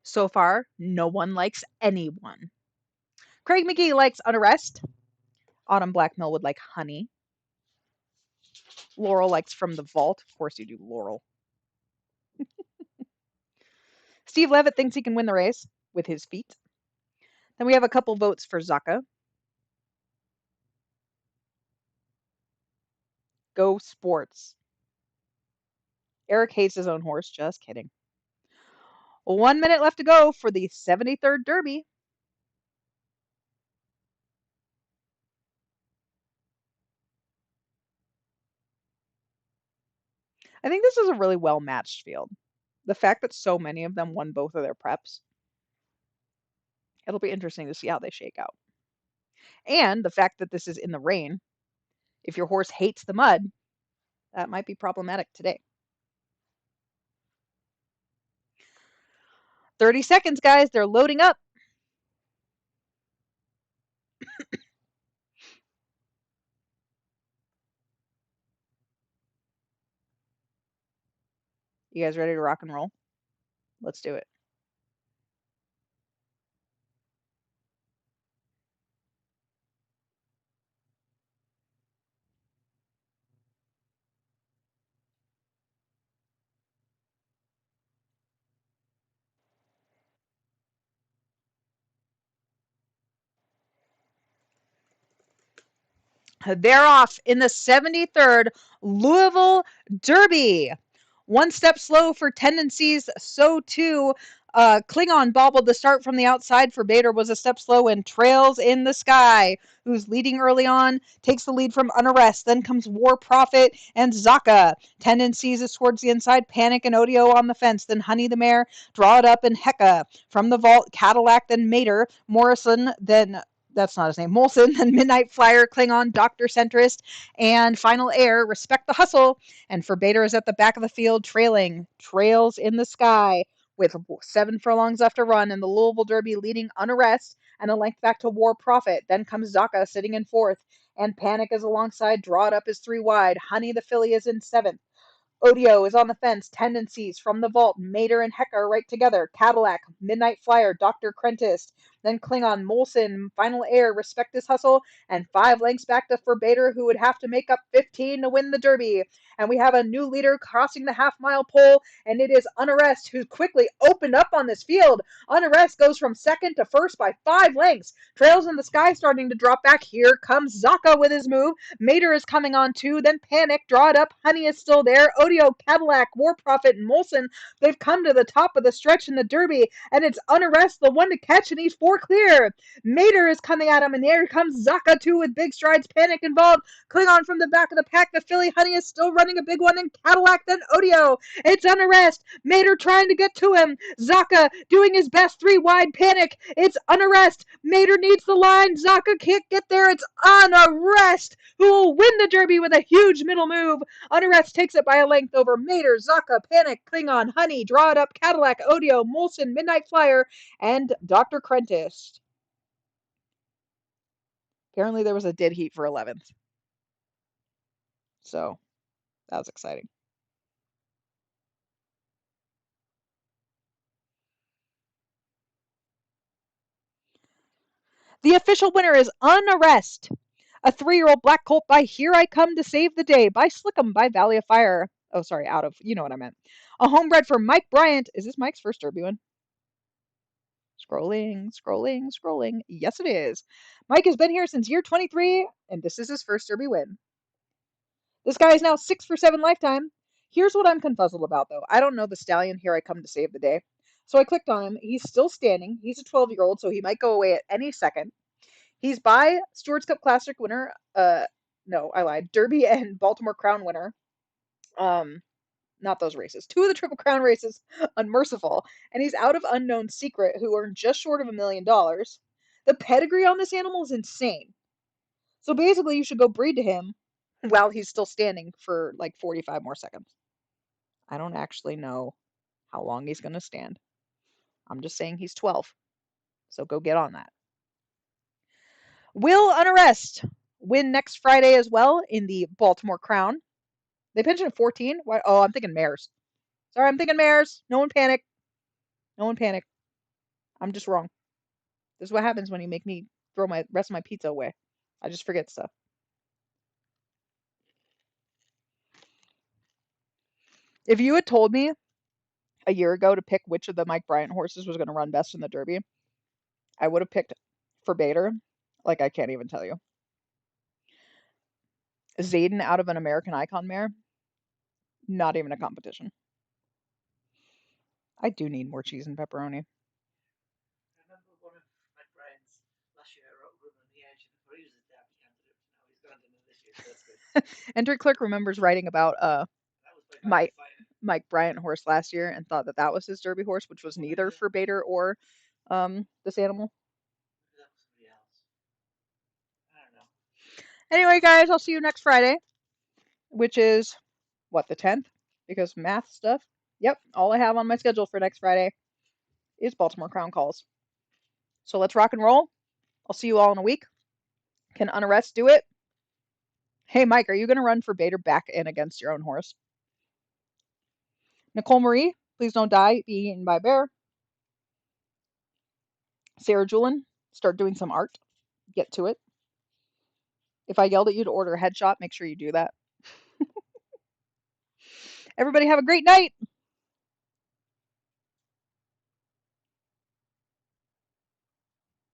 Speaker 1: So far, no one likes anyone. Craig McGee likes Unarrest. Autumn Blackmill would like Honey. Laurel likes From the Vault. Of course you do, Laurel. Steve Levitt thinks he can win the race with his feet. Then we have a couple votes for Zaka. Go Sports. Eric hates his own horse. Just kidding. 1 minute left to go for the 73rd Derby. I think this is a really well matched field. The fact that so many of them won both of their preps, it'll be interesting to see how they shake out. And the fact that this is in the rain, if your horse hates the mud, that might be problematic today. 30 seconds, guys. They're loading up. You guys ready to rock and roll? Let's do it. They're off in the 73rd Louisville Derby. One step slow for tendencies, so too. Klingon bobbled the start from the outside for Bader was a step slow and Trails in the Sky, who's leading early on, takes the lead from Unarrest. Then comes War Prophet and Zaka. Tendencies is towards the inside, Panic and Odio on the fence. Then Honey the Mare, Draw It Up and Hecka. From the vault, Cadillac, then Mater, Morrison, then that's not his name, Molson, then Midnight Flyer, Klingon, Dr. Centrist, and Final Air, Respect the Hustle. And for Bader is at the back of the field, trailing Trails in the Sky with 7 furlongs left to run, and the Louisville Derby leading Unarrest and a length back to War Prophet. Then comes Zaka sitting in 4th, and Panic is alongside, Draw It Up is 3 wide, Honey the Filly is in 7th. Odio is on the fence. Tendencies from the vault. Mater and Heck are right together. Cadillac, Midnight Flyer, Dr. Crentist. Then Klingon, Molson, Final Air, Respect This Hustle, and 5 lengths back to Forbader, who would have to make up 15 to win the Derby. And we have a new leader crossing the half-mile pole, and it is Unarrest, who quickly opened up on this field. Unarrest goes from second to first by 5 lengths. Trails in the Sky starting to drop back. Here comes Zaka with his move. Mater is coming on too. Then Panic, Draw It Up. Honey is still there. Odio, Cadillac, War Prophet, and Molson. They've come to the top of the stretch in the Derby, and it's Unarrest, the one to catch, and he's 4 clear. Mater is coming at him, and here comes Zaka too with big strides. Panic involved. Klingon from the back of the pack. The filly Honey is still running a big one, and Cadillac, then Odio. It's Unarrest. Mater trying to get to him. Zaka doing his best. 3 wide. Panic. It's Unarrest. Mater needs the line. Zaka can't get there. It's Unarrest who will win the Derby with a huge middle move. Unarrest takes it by a length over Mater, Zaka, Panic, Klingon, Honey, Draw It Up, Cadillac, Odio, Molson, Midnight Flyer, and Dr. Crentist. Apparently there was a dead heat for 11th. So, that was exciting. The official winner is Unarrest, a 3-year-old black colt by Here I Come to Save the Day by Slickum by Valley of Fire. Oh, sorry, out of, you know what I meant. A homebred for Mike Bryant. Is this Mike's first Derby win? Scrolling. Yes, it is. Mike has been here since year 23, and this is his first Derby win. This guy is now 6 for 7 lifetime. Here's what I'm confuzzled about, though. I don't know the stallion. Here I Come to Save the Day. So I clicked on him. He's still standing. He's a 12-year-old, so he might go away at any second. He's by Stewards Cup Classic winner. No, I lied. Derby and Baltimore Crown winner. Not those races. 2 of the Triple Crown races, Unmerciful. And he's out of Unknown Secret, who earned just short of $1 million. The pedigree on this animal is insane. So basically, you should go breed to him while he's still standing for like 45 more seconds. I don't actually know how long he's going to stand. I'm just saying he's 12. So go get on that. Will Unarrest win next Friday as well in the Baltimore Crown? They pension at 14. What? Oh, I'm thinking mares. Sorry, I'm thinking mares. No one panic. No one panic. I'm just wrong. This is what happens when you make me throw my rest of my pizza away. I just forget stuff. If you had told me a year ago to pick which of the Mike Bryant horses was going to run best in the Derby, I would have picked Forbader. Like, I can't even tell you. Zayden out of an American Icon mare, not even a competition. I do need more cheese and pepperoni.
Speaker 2: I remember one of Mike Bryant's last year wrote Run on the Edge, but he was a Derby candidate. Now he's gone into this year, so that's good.
Speaker 1: Andrew Clerk remembers writing about
Speaker 2: That was by
Speaker 1: Mike Bryant horse last year and thought that that was his Derby horse, which was neither Forbader or this animal.
Speaker 2: That was somebody else. I don't know.
Speaker 1: Anyway, guys, I'll see you next Friday, which is what, the 10th? Because math stuff. Yep, all I have on my schedule for next Friday is Baltimore Crown calls. So let's rock and roll. I'll see you all in a week. Can Unarrest do it? Hey, Mike, are you going to run for Bader back in against your own horse? Nicole Marie, please don't die. Be eaten by a bear. Sarah Julin, start doing some art. Get to it. If I yelled at you to order a headshot, make sure you do that. Everybody have a great night.